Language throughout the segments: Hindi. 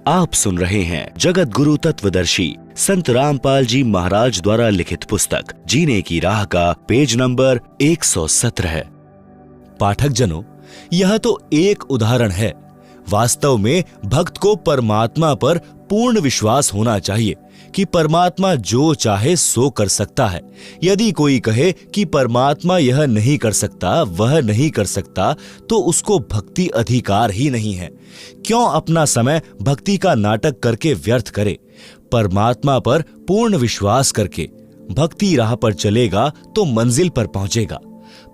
आप सुन रहे हैं जगत गुरु तत्वदर्शी संत रामपाल जी महाराज द्वारा लिखित पुस्तक जीने की राह का पेज नंबर 117। पाठक जनों, यह तो एक उदाहरण है। वास्तव में भक्त को परमात्मा पर पूर्ण विश्वास होना चाहिए कि परमात्मा जो चाहे सो कर सकता है। यदि कोई कहे कि परमात्मा यह नहीं कर सकता, वह नहीं कर सकता, तो उसको भक्ति अधिकार ही नहीं है। क्यों अपना समय भक्ति का नाटक करके व्यर्थ करे? परमात्मा पर पूर्ण विश्वास करके भक्ति राह पर चलेगा तो मंजिल पर पहुंचेगा।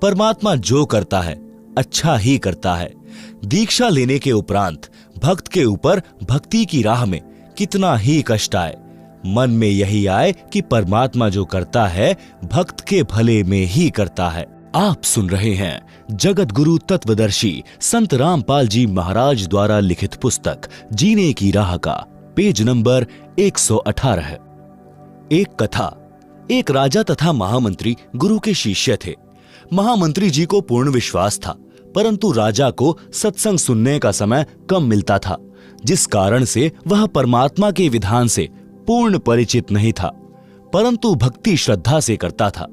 परमात्मा जो करता है अच्छा ही करता है। दीक्षा लेने के उपरांत भक्त के ऊपर भक्ति की राह में कितना ही कष्ट आए, मन में यही आए कि परमात्मा जो करता है भक्त के भले में ही करता है। आप सुन रहे हैं जगत गुरु तत्वदर्शी संत रामपाल जी महाराज द्वारा लिखित पुस्तक जीने की राह का पेज नंबर 118। एक कथा। एक राजा तथा महामंत्री गुरु के शिष्य थे। महामंत्री जी को पूर्ण विश्वास था, परंतु राजा को सत्संग सुनने का समय कम मिलता था, जिस कारण से वह परमात्मा के विधान से पूर्ण परिचित नहीं था, परंतु भक्ति श्रद्धा से करता था।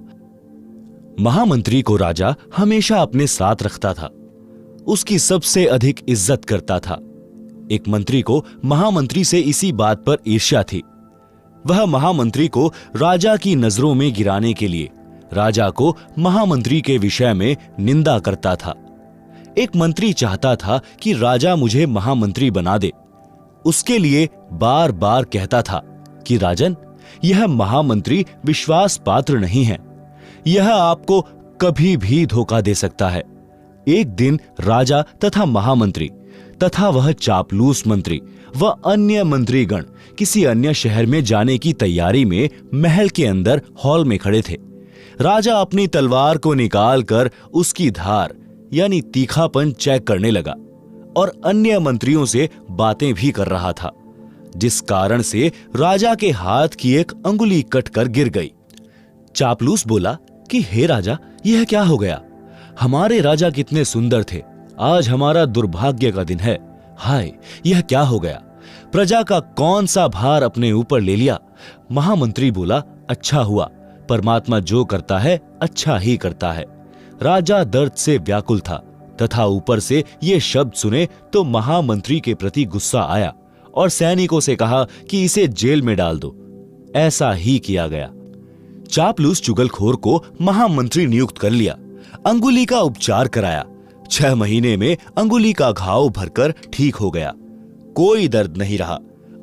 महामंत्री को राजा हमेशा अपने साथ रखता था, उसकी सबसे अधिक इज्जत करता था। एक मंत्री को महामंत्री से इसी बात पर ईर्ष्या थी। वह महामंत्री को राजा की नजरों में गिराने के लिए राजा को महामंत्री के विषय में निंदा करता था। एक मंत्री चाहता था कि राजा मुझे महामंत्री बना दे। उसके लिए बार बार कहता था कि राजन, यह महामंत्री विश्वास पात्र नहीं है, यह आपको कभी भी धोखा दे सकता है। एक दिन राजा तथा महामंत्री तथा वह चापलूस मंत्री व अन्य मंत्रीगण किसी अन्य शहर में जाने की तैयारी में महल के अंदर हॉल में खड़े थे। राजा अपनी तलवार को निकालकर उसकी धार यानी तीखापन चेक करने लगा और अन्य मंत्रियों से बातें भी कर रहा था, जिस कारण से राजा के हाथ की एक अंगुली कटकर गिर गई। चापलूस बोला कि हे राजा, यह क्या हो गया? हमारे राजा कितने सुंदर थे, आज हमारा दुर्भाग्य का दिन है। हाय, यह क्या हो गया? प्रजा का कौन सा भार अपने ऊपर ले लिया? महामंत्री बोला, अच्छा हुआ, परमात्मा जो करता है अच्छा ही करता है। राजा दर्द से व्याकुल था तथा ऊपर से ये शब्द सुने तो महामंत्री के प्रति गुस्सा आया और सैनिकों से कहा कि इसे जेल में डाल दो। ऐसा ही किया गया। चापलूस चुगलखोर को महामंत्री नियुक्त कर लिया, अंगुली का उपचार कराया। 6 महीने में अंगुली का घाव भरकर ठीक हो गया, कोई दर्द नहीं रहा।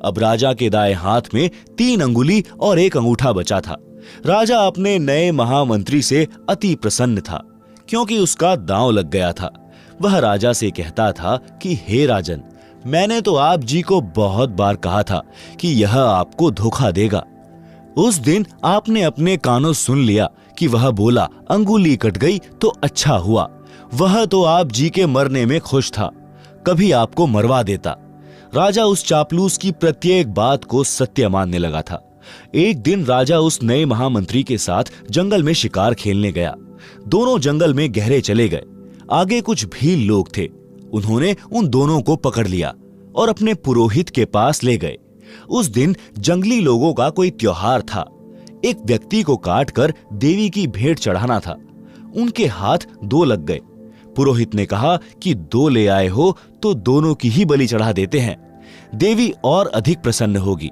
अब राजा के दाएं हाथ में 3 अंगुली और 1 अंगूठा बचा था। राजा अपने नए महामंत्री से अति प्रसन्न था, क्योंकि उसका दांव लग गया था। वह राजा से कहता था कि हे राजन, मैंने तो आप जी को बहुत बार कहा था कि यह आपको धोखा देगा। उस दिन आपने अपने कानों सुन लिया कि वह बोला अंगुली कट गई तो अच्छा हुआ। वह तो आप जी के मरने में खुश था, कभी आपको मरवा देता। राजा उस चापलूस की प्रत्येक बात को सत्य मानने लगा था। एक दिन राजा उस नए महामंत्री के साथ जंगल में शिकार खेलने गया। दोनों जंगल में गहरे चले गए। आगे कुछ भील लोग थे, उन्होंने उन दोनों को पकड़ लिया और अपने पुरोहित के पास ले गए। उस दिन जंगली लोगों का कोई त्योहार था। एक व्यक्ति को काटकर देवी की भेंट चढ़ाना था। उनके हाथ 2 लग गए। पुरोहित ने कहा कि 2 ले आए हो तो दोनों की ही बलि चढ़ा देते हैं, देवी और अधिक प्रसन्न होगी।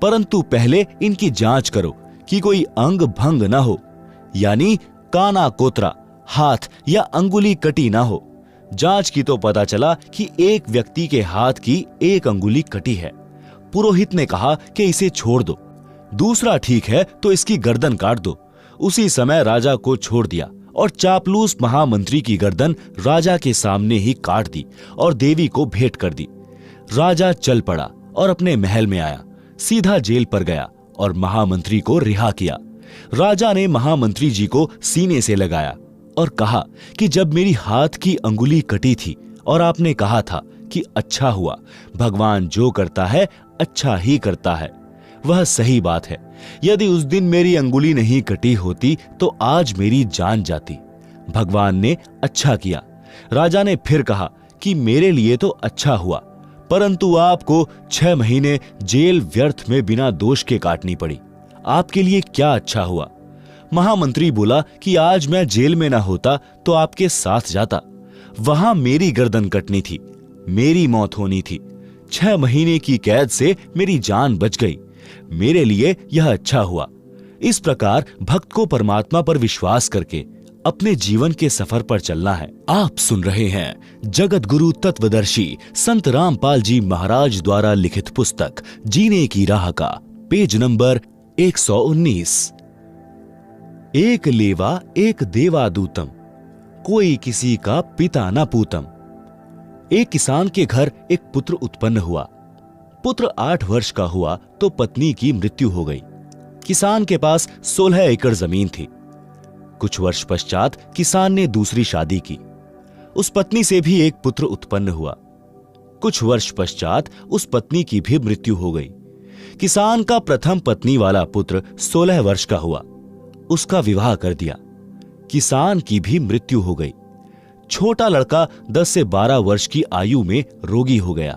परंतु पहले इनकी जांच करो कि कोई अंग भंग न हो, यानी काना कोतरा, हाथ या अंगुली कटी ना हो। जांच की तो पता चला कि एक व्यक्ति के हाथ की 1 अंगुली कटी है। पुरोहित ने कहा कि इसे छोड़ दो, दूसरा ठीक है तो इसकी गर्दन काट दो। उसी समय राजा को छोड़ दिया और चापलूस महामंत्री की गर्दन राजा के सामने ही काट दी और देवी को भेंट कर दी। राजा चल पड़ा और अपने महल में आया, सीधा जेल पर गया और महामंत्री को रिहा किया। राजा ने महामंत्री जी को सीने से लगाया और कहा कि जब मेरी हाथ की अंगुली कटी थी और आपने कहा था कि अच्छा हुआ, भगवान जो करता है अच्छा ही करता है, वह सही बात है। यदि उस दिन मेरी अंगुली नहीं कटी होती तो आज मेरी जान जाती। भगवान ने अच्छा किया। राजा ने फिर कहा कि मेरे लिए तो अच्छा हुआ, परंतु आपको 6 महीने जेल व्यर्थ में बिना दोष के काटनी पड़ी। आपके लिए क्या अच्छा हुआ? महामंत्री बोला कि आज मैं जेल में ना होता तो आपके साथ जाता। वहां मेरी गर्दन कटनी थी, मेरी मौत होनी थी। 6 महीने की कैद से मेरी जान बच गई। मेरे लिए यह अच्छा हुआ। इस प्रकार भक्त को परमात्मा पर विश्वास करके अपने जीवन के सफर पर चलना है। आप सुन रहे हैं जगत गुरु तत्वदर्शी संत रामपाल जी महाराज द्वारा लिखित पुस्तक जीने की राह का पेज नंबर 119। एक लेवा एक देवा दूतम, कोई किसी का पिता न पूतम। एक किसान के घर एक पुत्र उत्पन्न हुआ। पुत्र 8 वर्ष का हुआ तो पत्नी की मृत्यु हो गई। किसान के पास 16 एकड़ जमीन थी। कुछ वर्ष पश्चात किसान ने दूसरी शादी की। उस पत्नी से भी एक पुत्र उत्पन्न हुआ। कुछ वर्ष पश्चात उस पत्नी की भी मृत्यु हो गई। किसान का प्रथम पत्नी वाला पुत्र 16 वर्ष का हुआ। उसका विवाह कर दिया। किसान की भी मृत्यु हो गई। छोटा लड़का 10 से 12 वर्ष की आयु में रोगी हो गया।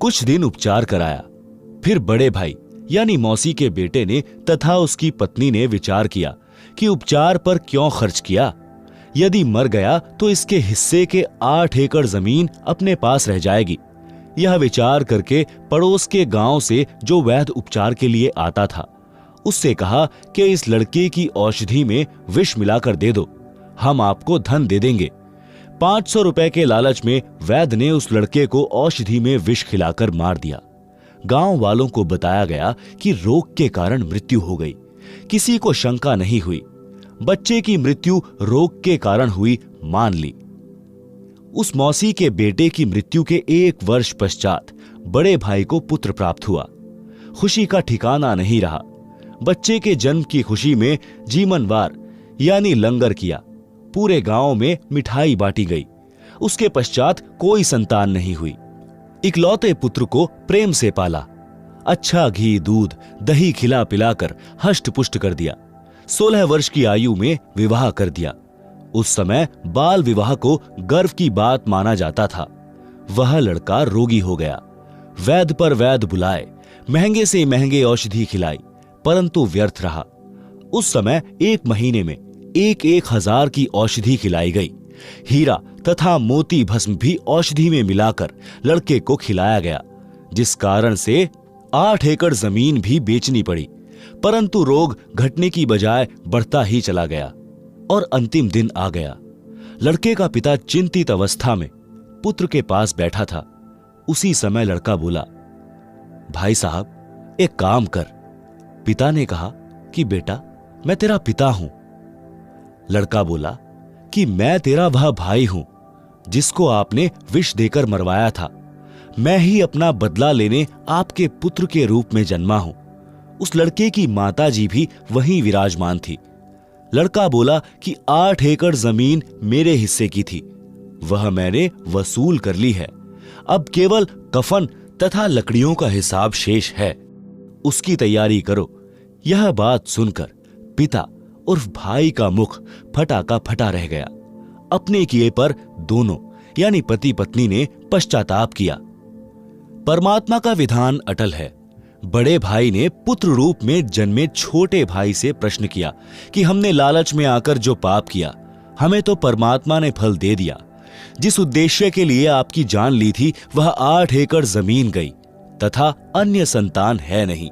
कुछ दिन उपचार कराया। फिर बड़े भाई यानी मौसी के बेटे ने तथा उसकी पत्नी ने विचार किया कि उपचार पर क्यों खर्च किया। यदि मर गया तो इसके हिस्से के 8 एकड़ जमीन अपने पास रह जाएगी। यह विचार करके पड़ोस के गांव से जो वैद्य उपचार के लिए आता था उससे कहा कि इस लड़के की औषधि में विष मिलाकर दे दो, हम आपको धन दे देंगे। 500 रुपए के लालच में वैद्य ने उस लड़के को औषधि में विष खिलाकर मार दिया। गांव वालों को बताया गया कि रोग के कारण मृत्यु हो गई। किसी को शंका नहीं हुई। बच्चे की मृत्यु रोग के कारण हुई मान ली। उस मौसी के बेटे की मृत्यु के 1 वर्ष पश्चात बड़े भाई को पुत्र प्राप्त हुआ। खुशी का ठिकाना नहीं रहा। बच्चे के जन्म की खुशी में जीमनवार यानी लंगर किया। पूरे गांव में मिठाई बांटी गई। उसके पश्चात कोई संतान नहीं हुई। इकलौते पुत्र को प्रेम से पाला। अच्छा घी दूध दही खिला पिलाकर हष्ट पुष्ट कर दिया। 16 वर्ष की आयु में विवाह कर दिया। उस समय बाल विवाह को गर्व की बात माना जाता था। वह लड़का रोगी हो गया। वैद्य पर वैद्य बुलाए, महंगे से महंगे औषधि खिलाई, परंतु व्यर्थ रहा। उस समय 1 महीने में 1,000 की औषधि खिलाई गई। हीरा तथा मोती भस्म भी औषधि में मिलाकर लड़के को खिलाया गया, जिस कारण से 8 एकड़ जमीन भी बेचनी पड़ी। परंतु रोग घटने की बजाय बढ़ता ही चला गया और अंतिम दिन आ गया। लड़के का पिता चिंतित अवस्था में पुत्र के पास बैठा था। उसी समय लड़का बोला, भाई साहब एक काम कर। पिता ने कहा कि बेटा मैं तेरा पिता हूं। लड़का बोला कि मैं तेरा वह भाई हूं जिसको आपने विष देकर मरवाया था। मैं ही अपना बदला लेने आपके पुत्र के रूप में जन्मा हूं। उस लड़के की माताजी भी वहीं विराजमान थी। लड़का बोला कि 8 एकड़ जमीन मेरे हिस्से की थी, वह मैंने वसूल कर ली है। अब केवल कफन तथा लकड़ियों का हिसाब शेष है, उसकी तैयारी करो। यह बात सुनकर पिता उर्फ भाई का मुख फटा का फटा रह गया। अपने किए पर दोनों यानी पति पत्नी ने पश्चाताप किया। परमात्मा का विधान अटल है। बड़े भाई ने पुत्र रूप में जन्मे छोटे भाई से प्रश्न किया कि हमने लालच में आकर जो पाप किया, हमें तो परमात्मा ने फल दे दिया। जिस उद्देश्य के लिए आपकी जान ली थी वह 8 एकड़ जमीन गई तथा अन्य संतान है नहीं।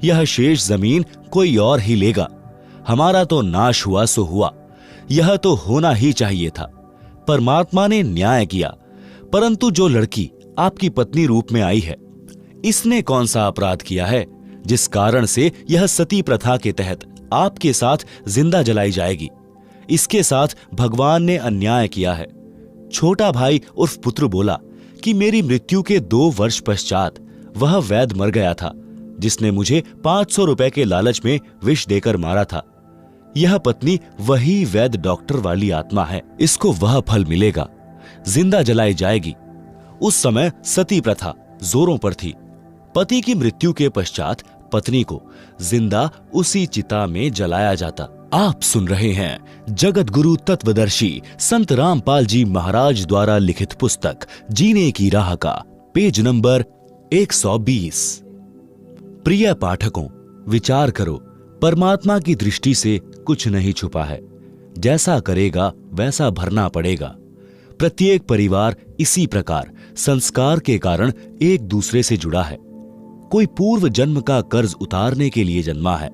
यह शेष जमीन कोई और ही लेगा। हमारा तो नाश हुआ सो हुआ, यह तो होना ही चाहिए था। परमात्मा ने न्याय किया। परंतु जो लड़की आपकी पत्नी रूप में आई है, इसने कौन सा अपराध किया है जिस कारण से यह सती प्रथा के तहत आपके साथ जिंदा जलाई जाएगी? इसके साथ भगवान ने अन्याय किया है। छोटा भाई उर्फ पुत्र बोला कि मेरी मृत्यु के 2 वर्ष पश्चात वह वैद्य मर गया था जिसने मुझे 500 रुपए के लालच में विष देकर मारा था। यह पत्नी वही वैद्य डॉक्टर वाली आत्मा है। इसको वह फल मिलेगा, जिंदा जलाई जाएगी। उस समय सती प्रथा जोरों पर थी। पति की मृत्यु के पश्चात पत्नी को जिंदा उसी चिता में जलाया जाता। आप सुन रहे हैं जगत गुरु तत्वदर्शी संत रामपाल जी महाराज द्वारा लिखित पुस्तक जीने की राह का पेज नंबर 120। प्रिय पाठकों, विचार करो, परमात्मा की दृष्टि से कुछ नहीं छुपा है। जैसा करेगा वैसा भरना पड़ेगा। प्रत्येक परिवार इसी प्रकार संस्कार के कारण एक दूसरे से जुड़ा है। कोई पूर्व जन्म का कर्ज उतारने के लिए जन्मा है,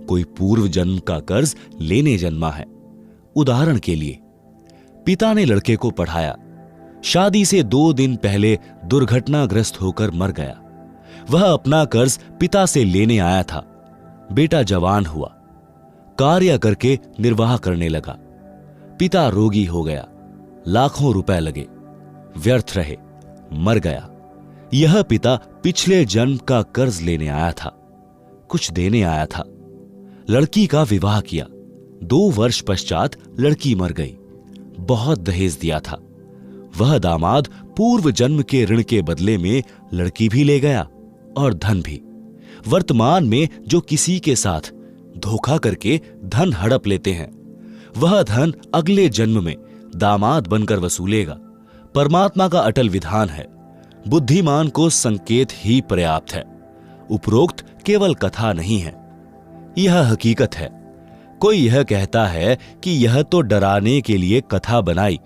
कोई पूर्व जन्म का कर्ज लेने जन्मा है। उदाहरण के लिए, पिता ने लड़के को पढ़ाया, शादी से 2 दिन पहले दुर्घटनाग्रस्त होकर मर गया। वह अपना कर्ज पिता से लेने आया था। बेटा जवान हुआ, कार्य करके निर्वाह करने लगा। पिता रोगी हो गया, लाखों रुपए लगे, व्यर्थ रहे, मर गया। यह पिता पिछले जन्म का कर्ज लेने आया था, कुछ देने आया था। लड़की का विवाह किया, 2 वर्ष पश्चात लड़की मर गई। बहुत दहेज दिया था। वह दामाद पूर्व जन्म के ऋण के बदले में लड़की भी ले गया और धन भी। वर्तमान में जो किसी के साथ धोखा करके धन हड़प लेते हैं, वह धन अगले जन्म में दामाद बनकर वसूलेगा। परमात्मा का अटल विधान है, बुद्धिमान को संकेत ही पर्याप्त है। उपरोक्त केवल कथा नहीं है, यह हकीकत है। कोई यह कहता है कि यह तो डराने के लिए कथा बनाई,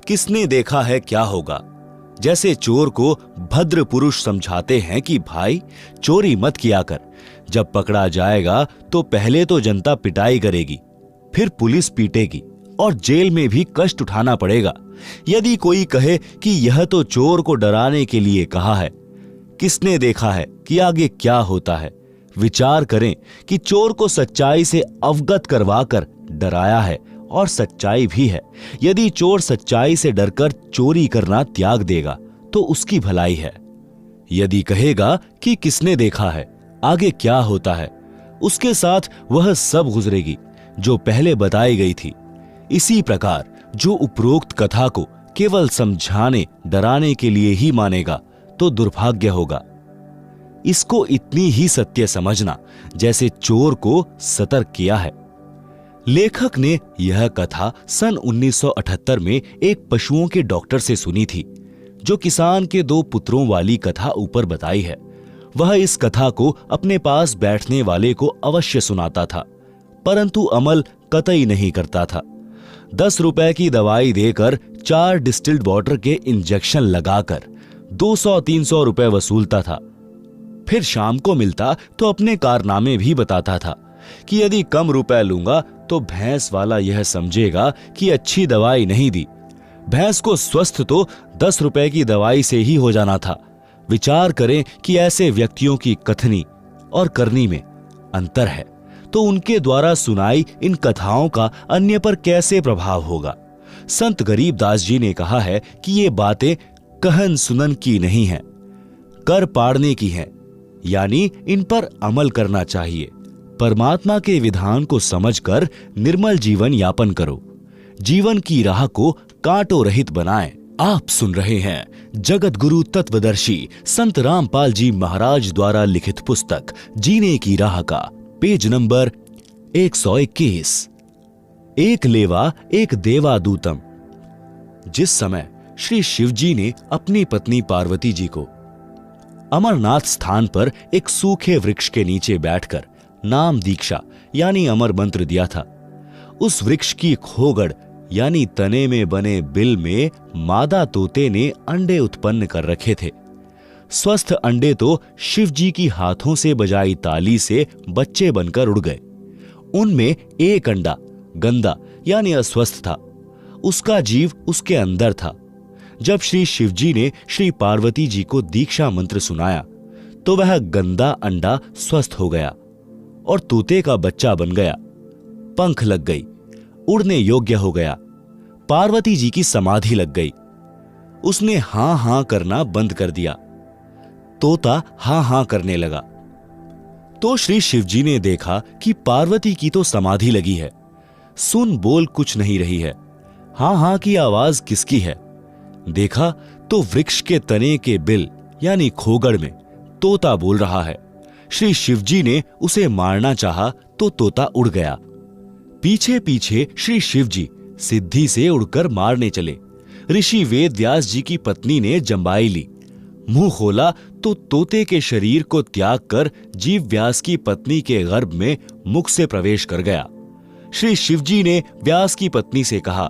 किसने देखा है क्या होगा। जैसे चोर को भद्र पुरुष समझाते हैं कि भाई चोरी मत किया कर, जब पकड़ा जाएगा तो पहले तो जनता पिटाई करेगी, फिर पुलिस पीटेगी और जेल में भी कष्ट उठाना पड़ेगा। यदि कोई कहे कि यह तो चोर को डराने के लिए कहा है, किसने देखा है कि आगे क्या होता है। विचार करें कि चोर को सच्चाई से अवगत करवाकर डराया है और सच्चाई भी है। यदि चोर सच्चाई से डरकर चोरी करना त्याग देगा तो उसकी भलाई है। यदि कहेगा कि किसने देखा है, आगे क्या होता है, उसके साथ वह सब गुजरेगी जो पहले बताई गई थी। इसी प्रकार जो उपरोक्त कथा को केवल समझाने डराने के लिए ही मानेगा तो दुर्भाग्य होगा। इसको इतनी ही सत्य समझना जैसे चोर को सतर्क किया है। लेखक ने यह कथा सन 1978 में एक पशुओं के डॉक्टर से सुनी थी, जो किसान के 2 पुत्रों वाली कथा ऊपर बताई है। वह इस कथा को अपने पास बैठने वाले को अवश्य सुनाता था, परंतु अमल कतई नहीं करता था। 10 रुपए की दवाई देकर 4 डिस्टिल्ड वाटर के इंजेक्शन लगाकर 200-300 रुपए वसूलता था। फिर शाम को मिलता तो अपने कारनामे भी बताता था कि यदि कम रुपए लूंगा तो भैंस वाला यह समझेगा कि अच्छी दवाई नहीं दी। भैंस को स्वस्थ तो 10 रुपए की दवाई से ही हो जाना था। विचार करें कि ऐसे व्यक्तियों की कथनी और करनी में अंतर है, तो उनके द्वारा सुनाई इन कथाओं का अन्य पर कैसे प्रभाव होगा। संत गरीबदास जी ने कहा है कि ये बातें कहन सुनन की नहीं है, कर पाड़ने की हैं, यानी इन पर अमल करना चाहिए। परमात्मा के विधान को समझकर निर्मल जीवन यापन करो, जीवन की राह को कांटों रहित बनाएं। आप सुन रहे हैं जगत गुरु तत्वदर्शी संत रामपाल जी महाराज द्वारा लिखित पुस्तक जीने की राह का पेज नंबर 121। एक लेवा एक देवादूतम। जिस समय श्री शिवजी ने अपनी पत्नी पार्वती जी को अमरनाथ स्थान पर एक सूखे वृक्ष के नीचे बैठकर नाम दीक्षा यानी अमर मंत्र दिया था, उस वृक्ष की खोगड़ यानी तने में बने बिल में मादा तोते ने अंडे उत्पन्न कर रखे थे। स्वस्थ अंडे तो शिवजी की हाथों से बजाई ताली से बच्चे बनकर उड़ गए। उनमें एक अंडा गंदा यानी अस्वस्थ था, उसका जीव उसके अंदर था। जब श्री शिवजी ने श्री पार्वती जी को दीक्षा मंत्र सुनाया तो वह गंदा अंडा स्वस्थ हो गया और तोते का बच्चा बन गया, पंख लग गई, उड़ने योग्य हो गया। पार्वती जी की समाधि लग गई। उसने हां हां करना बंद कर दिया, तोता हां हां करने लगा। तो श्री शिवजी ने देखा कि पार्वती की तो समाधि लगी है, सुन बोल कुछ नहीं रही है, हां हां की आवाज किसकी है। देखा तो वृक्ष के तने के बिल यानी खोगड़ में तोता बोल रहा है। श्री शिवजी ने उसे मारना चाहा तो तोता उड़ गया। पीछे पीछे श्री शिवजी सिद्धि से उड़कर मारने चले। ऋषि वेद व्यास जी की पत्नी ने जंबाई ली, मुंह खोला तो तोते के शरीर को त्याग कर जीव व्यास की पत्नी के गर्भ में मुख से प्रवेश कर गया। श्री शिवजी ने व्यास की पत्नी से कहा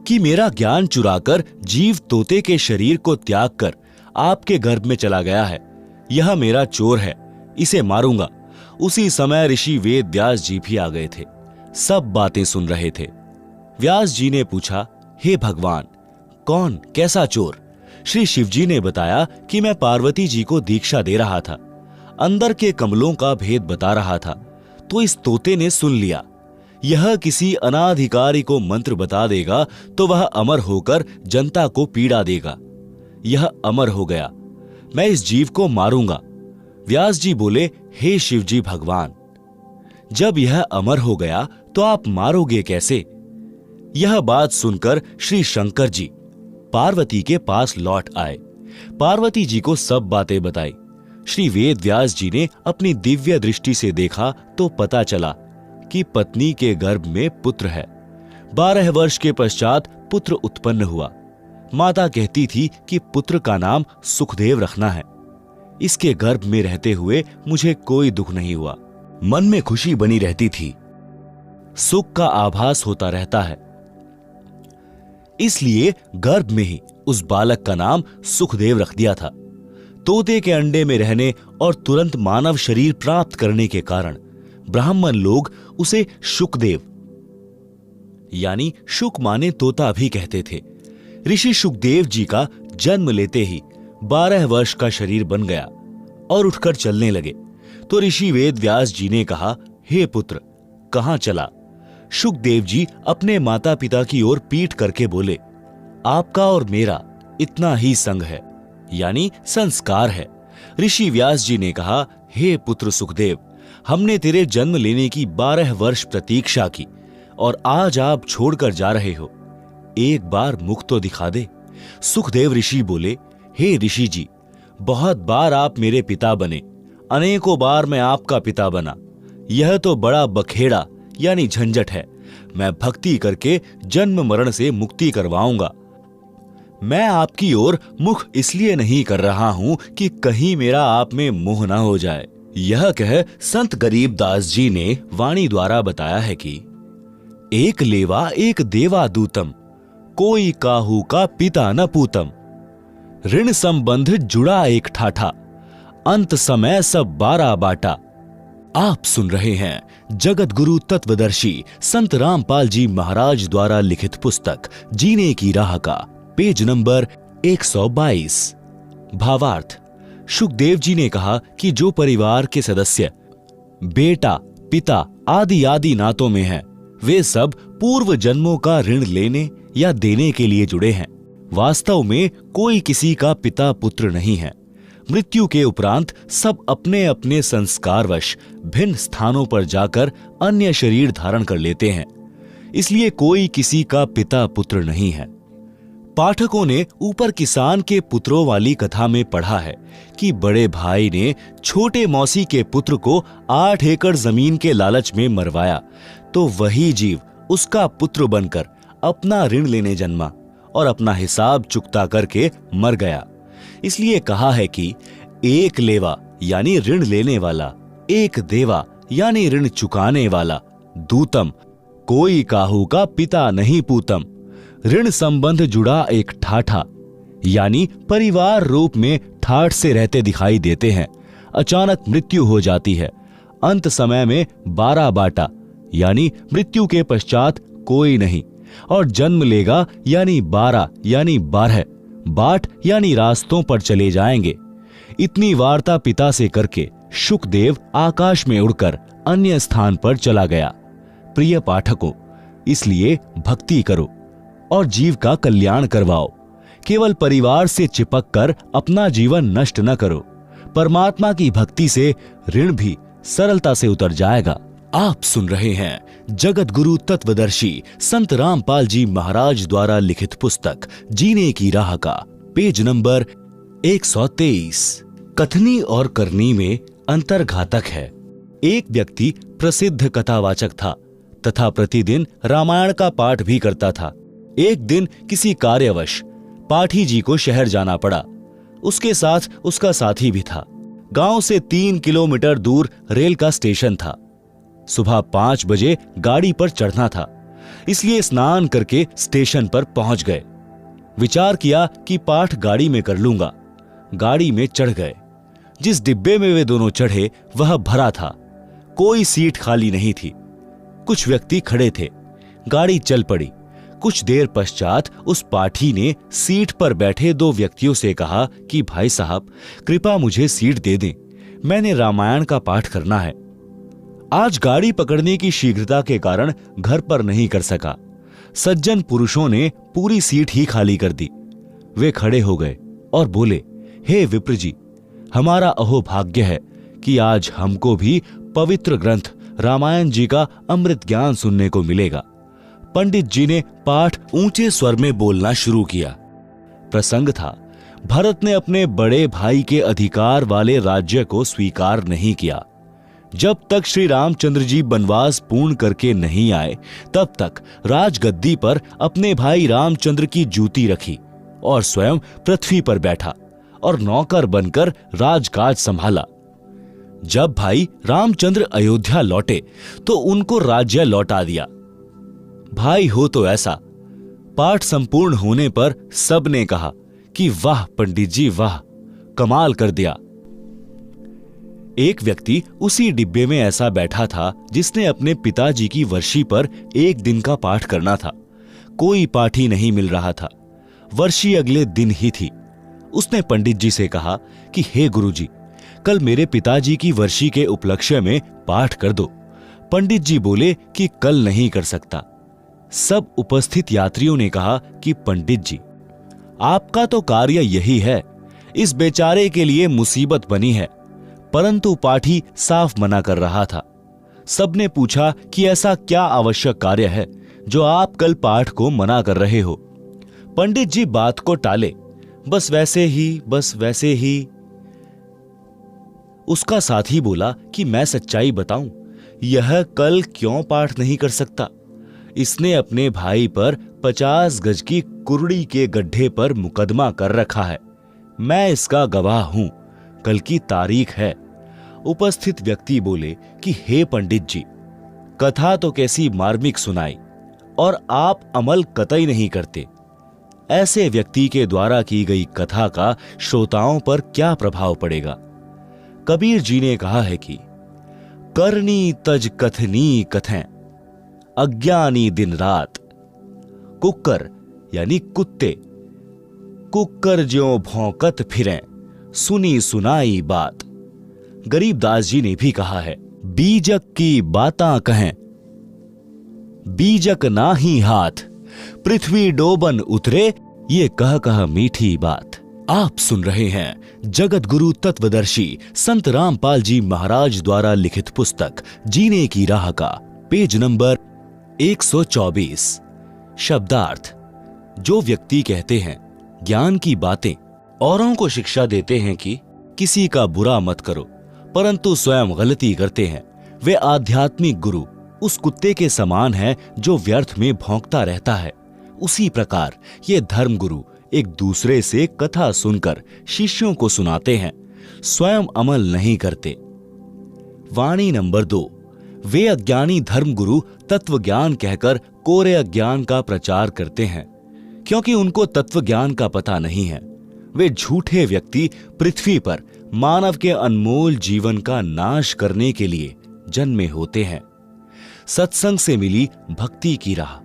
कि मेरा ज्ञान चुराकर जीव तोते के शरीर को त्याग कर आपके गर्भ में चला गया है। यह मेरा चोर है, इसे मारूंगा। उसी समय ऋषि वेद व्यास जी भी आ गए थे, सब बातें सुन रहे थे। व्यास जी ने पूछा, हे भगवान, कौन कैसा चोर? श्री शिवजी ने बताया कि मैं पार्वती जी को दीक्षा दे रहा था, अंदर के कमलों का भेद बता रहा था, तो इस तोते ने सुन लिया। यह किसी अनाधिकारी को मंत्र बता देगा तो वह अमर होकर जनता को पीड़ा देगा। यह अमर हो गया, मैं इस जीव को मारूंगा। व्यास जी बोले, हे शिवजी भगवान, जब यह अमर हो गया तो आप मारोगे कैसे? यह बात सुनकर श्री शंकर जी पार्वती के पास लौट आए। पार्वती जी को सब बातें बताई। श्री वेद व्यास जी ने अपनी दिव्य दृष्टि से देखा तो पता चला कि पत्नी के गर्भ में पुत्र है। 12 वर्ष के पश्चात पुत्र उत्पन्न हुआ। माता कहती थी कि पुत्र का नाम सुखदेव रखना है। इसके गर्भ में रहते हुए मुझे कोई दुख नहीं हुआ, मन में खुशी बनी रहती थी, सुख का आभास होता रहता है। इसलिए गर्भ में ही उस बालक का नाम सुखदेव रख दिया था। तोते के अंडे में रहने और तुरंत मानव शरीर प्राप्त करने के कारण ब्राह्मण लोग उसे शुकदेव यानी शुक माने तोता भी कहते थे। ऋषि शुकदेव जी का जन्म लेते ही 12 वर्ष का शरीर बन गया और उठकर चलने लगे। तो ऋषि वेद व्यास जी ने कहा, हे पुत्र, कहां चला? शुकदेव जी अपने माता पिता की ओर पीठ करके बोले, आपका और मेरा इतना ही संग है, यानी संस्कार है। ऋषि व्यास जी ने कहा, हे पुत्र सुखदेव, हमने तेरे जन्म लेने की 12 वर्ष प्रतीक्षा की और आज आप छोड़कर जा रहे हो, एक बार मुख तो दिखा दे। सुखदेव ऋषि बोले, हे ऋषि जी, बहुत बार आप मेरे पिता बने, अनेकों बार मैं आपका पिता बना। यह तो बड़ा बखेड़ा यानी झंझट है। मैं भक्ति करके जन्म मरण से मुक्ति करवाऊंगा। मैं आपकी ओर मुख इसलिए नहीं कर रहा हूं कि कहीं मेरा आप में मोह ना हो जाए। यह कह संत गरीबदास जी ने वाणी द्वारा बताया है कि एक लेवा एक देवा दूतम, कोई काहू का पिता न पूतम। ऋण संबंध जुड़ा एक ठाठा, अंत समय सब 12 बाटा। आप सुन रहे हैं जगत गुरु तत्वदर्शी संत रामपाल जी महाराज द्वारा लिखित पुस्तक जीने की राह का पेज नंबर 122। भावार्थ, शुकदेव जी ने कहा कि जो परिवार के सदस्य बेटा, पिता आदि आदि नातों में हैं, वे सब पूर्व जन्मों का ऋण लेने या देने के लिए जुड़े हैं। वास्तव में कोई किसी का पिता पुत्र नहीं है। मृत्यु के उपरांत सब अपने अपने संस्कारवश भिन्न स्थानों पर जाकर अन्य शरीर धारण कर लेते हैं। इसलिए कोई किसी का पिता पुत्र नहीं है। पाठकों ने ऊपर किसान के पुत्रों वाली कथा में पढ़ा है कि बड़े भाई ने छोटे मौसी के पुत्र को 8 एकड़ जमीन के लालच में मरवाया, तो वही जीव उसका पुत्र बनकर अपना ऋण लेने जन्मा और अपना हिसाब चुकता करके मर गया। इसलिए कहा है कि एक लेवा यानी ऋण लेने वाला, एक देवा यानी ऋण चुकाने वाला, दूतम कोई काहू का पिता नहीं पूतम। ऋण संबंध जुड़ा एक ठाठा यानी परिवार रूप में ठाठ से रहते दिखाई देते हैं। अचानक मृत्यु हो जाती है। अंत समय में 12 बाटा यानी मृत्यु के पश्चात कोई नहीं, और जन्म लेगा यानी 12 यानी 12 बाट यानी रास्तों पर चले जाएंगे। इतनी वार्ता पिता से करके शुकदेव आकाश में उड़कर अन्य स्थान पर चला गया। प्रिय पाठकों, इसलिए भक्ति करो और जीव का कल्याण करवाओ। केवल परिवार से चिपक कर अपना जीवन नष्ट न करो। परमात्मा की भक्ति से ऋण भी सरलता से उतर जाएगा। आप सुन रहे हैं जगत गुरु तत्वदर्शी संत रामपाल जी महाराज द्वारा लिखित पुस्तक जीने की राह का पेज नंबर 123। कथनी और करनी में अंतर घातक है। एक व्यक्ति प्रसिद्ध कथावाचक था तथा प्रतिदिन रामायण का पाठ भी करता था। एक दिन किसी कार्यवश पाठी जी को शहर जाना पड़ा। उसके साथ उसका साथी भी था। गांव से 3 किलोमीटर दूर रेल का स्टेशन था। सुबह 5 बजे गाड़ी पर चढ़ना था, इसलिए स्नान करके स्टेशन पर पहुंच गए। विचार किया कि पाठ गाड़ी में कर लूंगा। गाड़ी में चढ़ गए। जिस डिब्बे में वे दोनों चढ़े वह भरा था। कोई सीट खाली नहीं थी। कुछ व्यक्ति खड़े थे। गाड़ी चल पड़ी। कुछ देर पश्चात उस पाठी ने सीट पर बैठे 2 व्यक्तियों से कहा कि भाई साहब, कृपया मुझे सीट दे दें, मैंने रामायण का पाठ करना है। आज गाड़ी पकड़ने की शीघ्रता के कारण घर पर नहीं कर सका। सज्जन पुरुषों ने पूरी सीट ही खाली कर दी। वे खड़े हो गए और बोले, हे विप्र जी, हमारा अहोभाग्य है कि आज हमको भी पवित्र ग्रंथ रामायण जी का अमृत ज्ञान सुनने को मिलेगा। पंडित जी ने पाठ ऊंचे स्वर में बोलना शुरू किया। प्रसंग था, भरत ने अपने बड़े भाई के अधिकार वाले राज्य को स्वीकार नहीं किया। जब तक श्री रामचंद्र जी वनवास पूर्ण करके नहीं आए, तब तक राजगद्दी पर अपने भाई रामचंद्र की जूती रखी और स्वयं पृथ्वी पर बैठा और नौकर बनकर राजकाज संभाला। जब भाई रामचंद्र अयोध्या लौटे तो उनको राज्य लौटा दिया। भाई हो तो ऐसा। पाठ संपूर्ण होने पर सबने कहा कि वाह पंडित जी, वाह, कमाल कर दिया। एक व्यक्ति उसी डिब्बे में ऐसा बैठा था जिसने अपने पिताजी की वर्षी पर 1 दिन का पाठ करना था। कोई पाठी नहीं मिल रहा था। वर्षी अगले दिन ही थी। उसने पंडित जी से कहा कि हे गुरुजी, कल मेरे पिताजी की वर्षी के उपलक्ष्य में पाठ कर दो। पंडित जी बोले कि कल नहीं कर सकता। सब उपस्थित यात्रियों ने कहा कि पंडित जी, आपका तो कार्य यही है, इस बेचारे के लिए मुसीबत बनी है। परंतु पाठी साफ मना कर रहा था। सबने पूछा कि ऐसा क्या आवश्यक कार्य है जो आप कल पाठ को मना कर रहे हो। पंडित जी बात को टाले, बस वैसे ही। उसका साथी बोला कि मैं सच्चाई बताऊं, यह कल क्यों पाठ नहीं कर सकता। इसने अपने भाई पर 50 गज की कुर्ड़ी के गड्ढे पर मुकदमा कर रखा है। मैं इसका गवाह हूं, कल की तारीख है। उपस्थित व्यक्ति बोले कि हे पंडित जी, कथा तो कैसी मार्मिक सुनाई और आप अमल कतई नहीं करते। ऐसे व्यक्ति के द्वारा की गई कथा का श्रोताओं पर क्या प्रभाव पड़ेगा। कबीर जी ने कहा है कि करनी तज कथनी कथें, अज्ञानी दिन रात। कुक्कर यानी कुत्ते, कुक्कर ज्यों भौंकत फिरें, सुनी सुनाई बात। गरीबदास जी ने भी कहा है, बीजक की बातां कहें, बीजक ना ही हाथ, पृथ्वी डोबन उतरे, ये कह मीठी बात। आप सुन रहे हैं जगत गुरु तत्वदर्शी संत रामपाल जी महाराज द्वारा लिखित पुस्तक जीने की राह का पेज नंबर 124। शब्दार्थ। जो व्यक्ति कहते हैं ज्ञान की बातें औरों को शिक्षा देते हैं कि किसी का बुरा मत करो, परंतु स्वयं गलती करते हैं, वे आध्यात्मिक गुरु उस कुत्ते के समान है जो व्यर्थ में भौंकता रहता है। उसी प्रकार ये धर्म गुरु एक दूसरे से कथा सुनकर शिष्यों को सुनाते हैं, स्वयं अमल नहीं करते। वाणी नंबर 2। वे अज्ञानी धर्म गुरु तत्व ज्ञान कहकर कोरे अज्ञान का प्रचार करते हैं, क्योंकि उनको तत्व ज्ञान का पता नहीं है। वे झूठे व्यक्ति पृथ्वी पर मानव के अनमोल जीवन का नाश करने के लिए जन्मे होते हैं। सत्संग से मिली भक्ति की राह।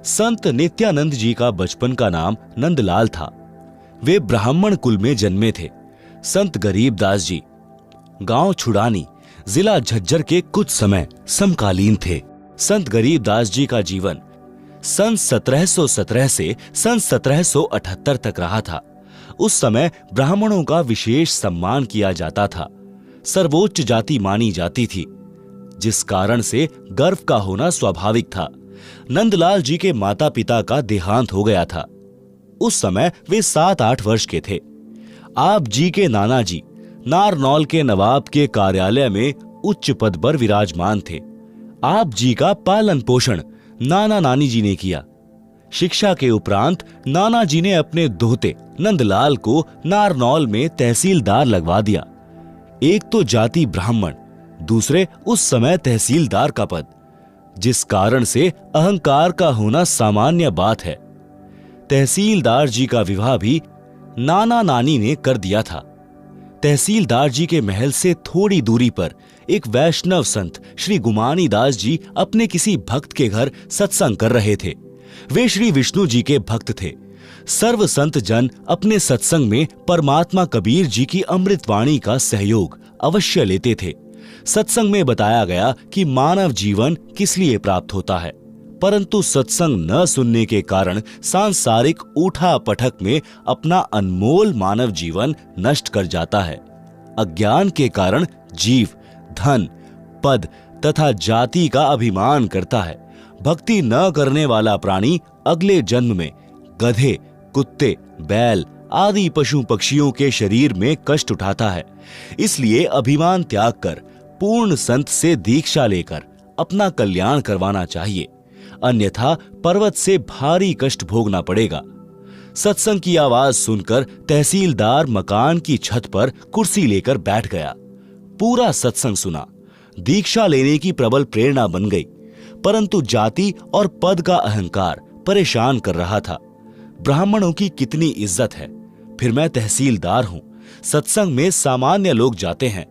संत नित्यानंद जी का बचपन का नाम नंदलाल था। वे ब्राह्मण कुल में जन्मे थे। संत गरीबदास जी गांव छुड़ानी, जिला झज्जर के कुछ समय समकालीन थे। संत गरीबदास जी का जीवन सन 1717 से सन 1778 तक रहा था। उस समय ब्राह्मणों का विशेष सम्मान किया जाता था, सर्वोच्च जाति मानी जाती थी, जिस कारण से गर्व का होना स्वाभाविक था। नंदलाल जी के माता पिता का देहांत हो गया था। उस समय वे 7-8 वर्ष के थे। आप जी के नाना जी नारनौल के नवाब के कार्यालय में उच्च पद पर विराजमान थे। आप जी का पालन पोषण नाना नानी जी ने किया। शिक्षा के उपरांत नाना जी ने अपने दोहते नंदलाल को नारनौल में तहसीलदार लगवा दिया। एक तो जाति ब्राह्मण, दूसरे उस समय तहसीलदार का पद, जिस कारण से अहंकार का होना सामान्य बात है। तहसीलदार जी का विवाह भी नाना नानी ने कर दिया था। तहसीलदार जी के महल से थोड़ी दूरी पर एक वैष्णव संत श्री गुमानी दास जी अपने किसी भक्त के घर सत्संग कर रहे थे। वे श्री विष्णु जी के भक्त थे। सर्व संत जन अपने सत्संग में परमात्मा कबीर जी की अमृतवाणी का सहयोग अवश्य लेते थे। सत्संग में बताया गया कि मानव जीवन किस लिए प्राप्त होता है, परंतु सत्संग न सुनने के कारण सांसारिक उठा पटक में अपना अनमोल मानव जीवन नष्ट कर जाता है। अज्ञान के कारण जीव धन, पद तथा जाति का अभिमान करता है। भक्ति न करने वाला प्राणी अगले जन्म में गधे, कुत्ते, बैल आदि पशु पक्षियों के शरीर में कष्ट उठाता है। इसलिए अभिमान त्याग कर पूर्ण संत से दीक्षा लेकर अपना कल्याण करवाना चाहिए, अन्यथा पर्वत से भारी कष्ट भोगना पड़ेगा। सत्संग की आवाज सुनकर तहसीलदार मकान की छत पर कुर्सी लेकर बैठ गया। पूरा सत्संग सुना। दीक्षा लेने की प्रबल प्रेरणा बन गई, परंतु जाति और पद का अहंकार परेशान कर रहा था। ब्राह्मणों की कितनी इज्जत है, फिर मैं तहसीलदार हूं। सत्संग में सामान्य लोग जाते हैं,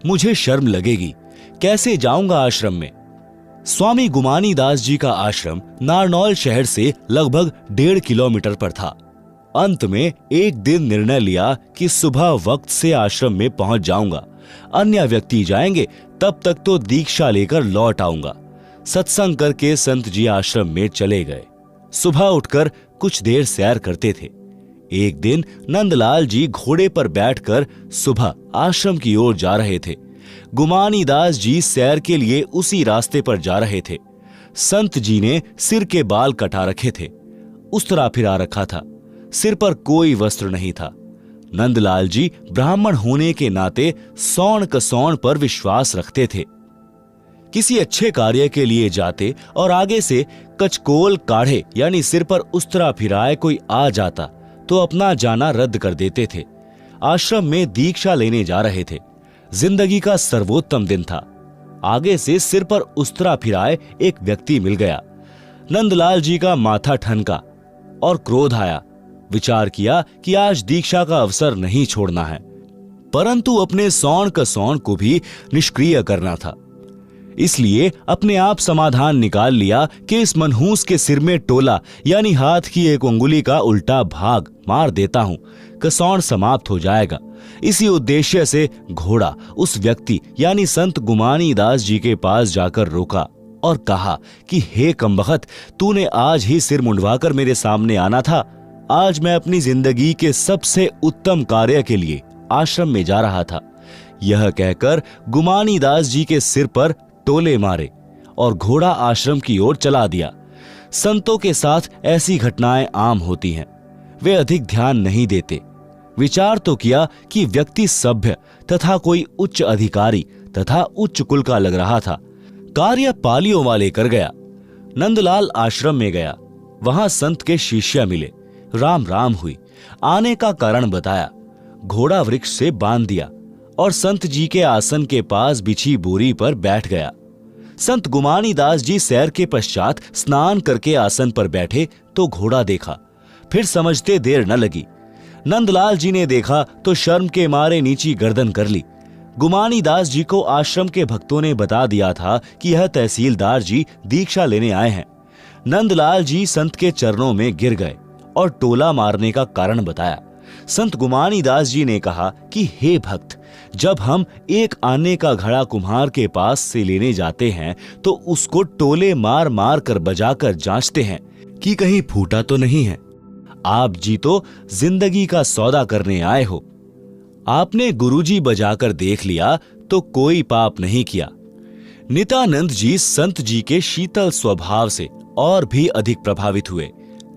मुझे शर्म लगेगी। कैसे जाऊंगा आश्रम में? स्वामी गुमानी दास जी का आश्रम नारनौल शहर से लगभग 1.5 किलोमीटर पर था। अंत में एक दिन निर्णय लिया कि सुबह वक्त से आश्रम में पहुंच जाऊंगा। अन्य व्यक्ति जाएंगे, तब तक तो दीक्षा लेकर लौट आऊंगा। सत्संग करके संत जी आश्रम में चले गए। सुबह उठकर कुछ देर सैर करते थे। एक दिन नंदलाल जी घोड़े पर बैठकर सुबह आश्रम की ओर जा रहे थे। गुमानी दास जी सैर के लिए उसी रास्ते पर जा रहे थे। संत जी ने सिर के बाल कटा रखे थे, उस्तरा फिरा रखा था, सिर पर कोई वस्त्र नहीं था। नंदलाल जी ब्राह्मण होने के नाते सौण कसौण पर विश्वास रखते थे। किसी अच्छे कार्य के लिए जाते और आगे से कचकोल काढ़े यानी सिर पर उस्तरा फिराए कोई आ जाता तो अपना जाना रद्द कर देते थे। आश्रम में दीक्षा लेने जा रहे थे। जिंदगी का सर्वोत्तम दिन था। आगे से सिर पर उस्तरा फिराए एक व्यक्ति मिल गया। नंदलाल जी का माथा ठनका और क्रोध आया। विचार किया कि आज दीक्षा का अवसर नहीं छोड़ना है, परंतु अपने सौण कसौण को भी निष्क्रिय करना था। इसलिए अपने आप समाधान निकाल लिया कि इस मनहूस के सिर में टोला यानी हाथ की एक उंगली का उल्टा भाग मार देता हूं, कसौण समाप्त हो जाएगा। इसी उद्देश्य से घोड़ा उस व्यक्ति यानी संत गुमानी दास जी के पास जाकर रोका और कहा कि हे कमबख्त, तूने आज ही सिर मुंडवाकर मेरे सामने आना था। आज मैं अपनी जिंदगी के सबसे उत्तम कार्य के लिए आश्रम में जा रहा था। यह कहकर गुमानी दास जी के सिर पर टोले मारे और घोड़ा आश्रम की ओर चला दिया। संतों के साथ ऐसी घटनाएं आम होती हैं, वे अधिक ध्यान नहीं देते। विचार तो किया कि व्यक्ति सभ्य तथा कोई उच्च अधिकारी तथा उच्च कुल का लग रहा था। कार्य पालियों वाले कर गया। नंदलाल आश्रम में गया। वहां संत के शिष्य मिले। राम राम हुई। आने का कारण बताया। घोड़ा वृक्ष से बांध दिया और संत जी के आसन के पास बिछी बोरी पर बैठ गया। संत गुमानी दास जी सैर के पश्चात स्नान करके आसन पर बैठे तो घोड़ा देखा। फिर समझते देर न लगी। नंदलाल जी ने देखा तो शर्म के मारे नीची गर्दन कर ली। गुमानी दास जी को आश्रम के भक्तों ने बता दिया था कि यह तहसीलदार जी दीक्षा लेने आए हैं। नंदलाल जी संत के चरणों में गिर गए और टोला मारने का कारण बताया। संत गुमानी दास जी ने कहा कि हे भक्त, जब हम एक आने का घड़ा कुम्हार के पास से लेने जाते हैं तो उसको टोले मार मार कर बजाकर जांचते हैं कि कहीं फूटा तो नहीं है। आप जी तो जिंदगी का सौदा करने आए हो। आपने गुरुजी बजाकर देख लिया तो कोई पाप नहीं किया। नित्यानंद जी संत जी के शीतल स्वभाव से और भी अधिक प्रभावित हुए।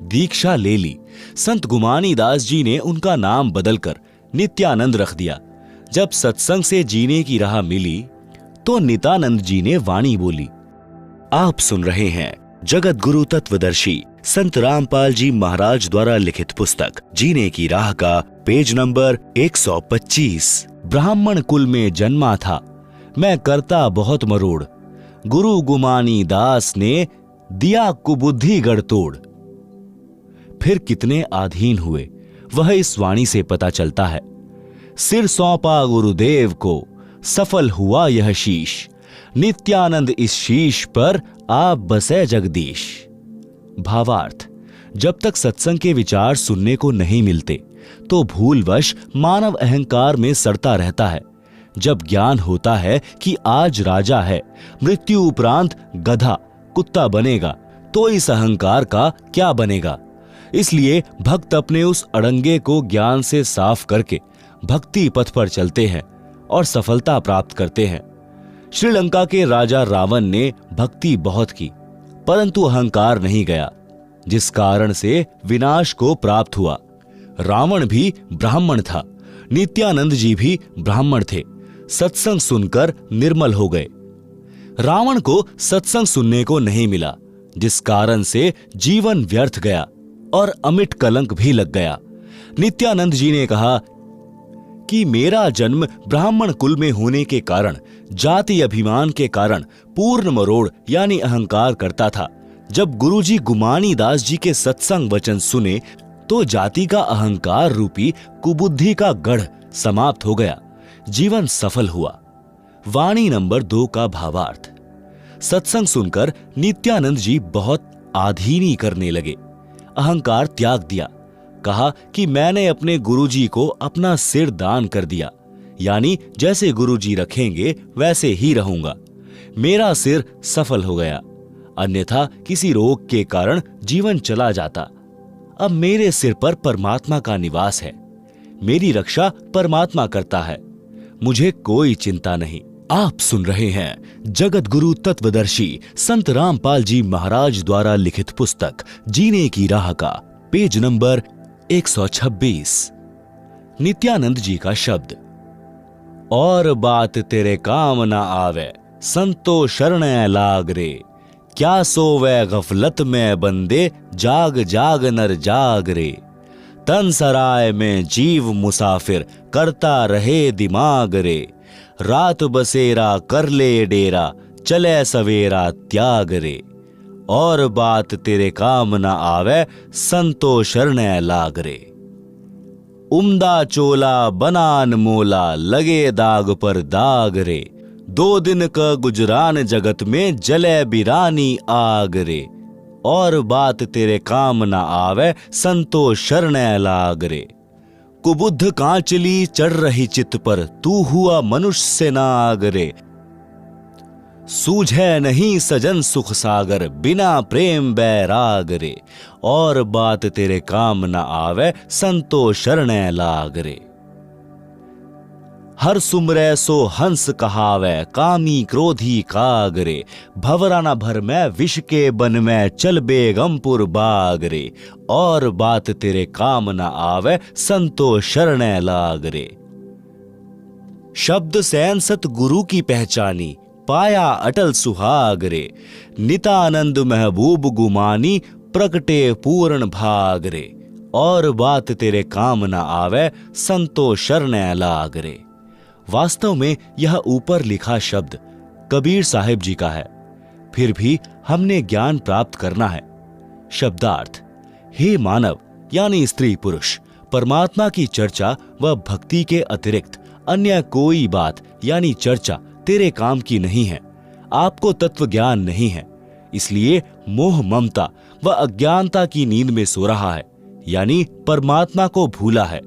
दीक्षा ले ली। संत गुमानी दास जी ने उनका नाम बदलकर नित्यानंद रख दिया। जब सत्संग से जीने की राह मिली तो नित्यानंद जी ने वाणी बोली। आप सुन रहे हैं जगत गुरु तत्वदर्शी संत रामपाल जी महाराज द्वारा लिखित पुस्तक जीने की राह का पेज नंबर 125। ब्राह्मण कुल में जन्मा था, मैं करता बहुत मरोड़, गुरु गुमानी दास ने दिया कुबुद्धि गढ़तोड़। फिर कितने आधीन हुए वह इस वाणी से पता चलता है। सिर सौंपा गुरुदेव को, सफल हुआ यह शीश, नित्यानंद इस शीश पर आप बसे जगदीश। भावार्थ, जब तक सत्संग के विचार सुनने को नहीं मिलते तो भूलवश मानव अहंकार में सड़ता रहता है। जब ज्ञान होता है कि आज राजा है, मृत्यु उपरांत गधा कुत्ता बनेगा, तो इस अहंकार का क्या बनेगा। इसलिए भक्त अपने उस अड़ंगे को ज्ञान से साफ करके भक्ति पथ पर चलते हैं और सफलता प्राप्त करते हैं। श्रीलंका के राजा रावण ने भक्ति बहुत की, परंतु अहंकार नहीं गया, जिस कारण से विनाश को प्राप्त हुआ। रावण भी ब्राह्मण था, नित्यानंद जी भी ब्राह्मण थे, सत्संग सुनकर निर्मल हो गए। रावण को सत्संग सुनने को नहीं मिला, जिस कारण से जीवन व्यर्थ गया और अमिट कलंक भी लग गया। नित्यानंद जी ने कहा कि मेरा जन्म ब्राह्मण कुल में होने के कारण, जाति अभिमान के कारण पूर्ण मरोड़ यानी अहंकार करता था। जब गुरुजी गुमानी दास जी के सत्संग वचन सुने तो जाति का अहंकार रूपी कुबुद्धि का गढ़ समाप्त हो गया, जीवन सफल हुआ। वाणी नंबर 2 का भावार्थ। सत्संग सुनकर नित्यानंद जी बहुत आधीनी करने लगे, अहंकार त्याग दिया। कहा कि मैंने अपने गुरुजी को अपना सिर दान कर दिया, यानी जैसे गुरुजी रखेंगे वैसे ही रहूंगा। मेरा सिर सफल हो गया, अन्यथा किसी रोग के कारण जीवन चला जाता। अब मेरे सिर पर परमात्मा का निवास है, मेरी रक्षा परमात्मा करता है, मुझे कोई चिंता नहीं। आप सुन रहे हैं जगत गुरु तत्वदर्शी संत रामपाल जी महाराज द्वारा लिखित पुस्तक जीने की राह का पेज नंबर 126। नित्यानंद जी का शब्द। और बात तेरे काम न आवे, संतो शरण लाग रे, क्या सोवे गफलत में बंदे, जाग जाग नर जाग रे। तन सराय में जीव मुसाफिर, करता रहे दिमाग रे, रात बसेरा कर ले डेरा, चले सवेरा त्याग रे। और बात तेरे काम न आवे, संतो शरण लाग रे। उम्दा चोला बनान मोला, लगे दाग पर दाग रे, 2 दिन का गुजरान जगत में, जले बिरानी आग रे। और बात तेरे काम न आवे, संतो शरण लाग रे। कुबुद्ध कांचली चढ़ रही चित पर, तू हुआ मनुष्य से नाग रे। सूझे नहीं सजन सुख सागर, बिना प्रेम बैराग रे। और बात तेरे काम न आवे, संतो शरण लाग रे। हर सुमरे सो हंस कहावे, कामी क्रोधी काग रे। भवरा न भर में विष के बन में, चल बेगमपुर बाग रे। और बात तेरे काम न आवे, संतो शरण लाग रे। शब्द सैन सत गुरु की पहचानी, पाया अटल सुहाग रे। नितानंद महबूब गुमानी, प्रकटे पूर्ण भाग रे। और बात तेरे काम न आवे, संतो शरण लाग रे। वास्तव में यह ऊपर लिखा शब्द कबीर साहिब जी का है, फिर भी हमने ज्ञान प्राप्त करना है। शब्दार्थ। हे मानव यानी स्त्री पुरुष, परमात्मा की चर्चा व भक्ति के अतिरिक्त अन्य कोई बात यानी चर्चा तेरे काम की नहीं है। आपको तत्व ज्ञान नहीं है, इसलिए मोह ममता व अज्ञानता की नींद में सो रहा है, यानी परमात्मा को भूला है।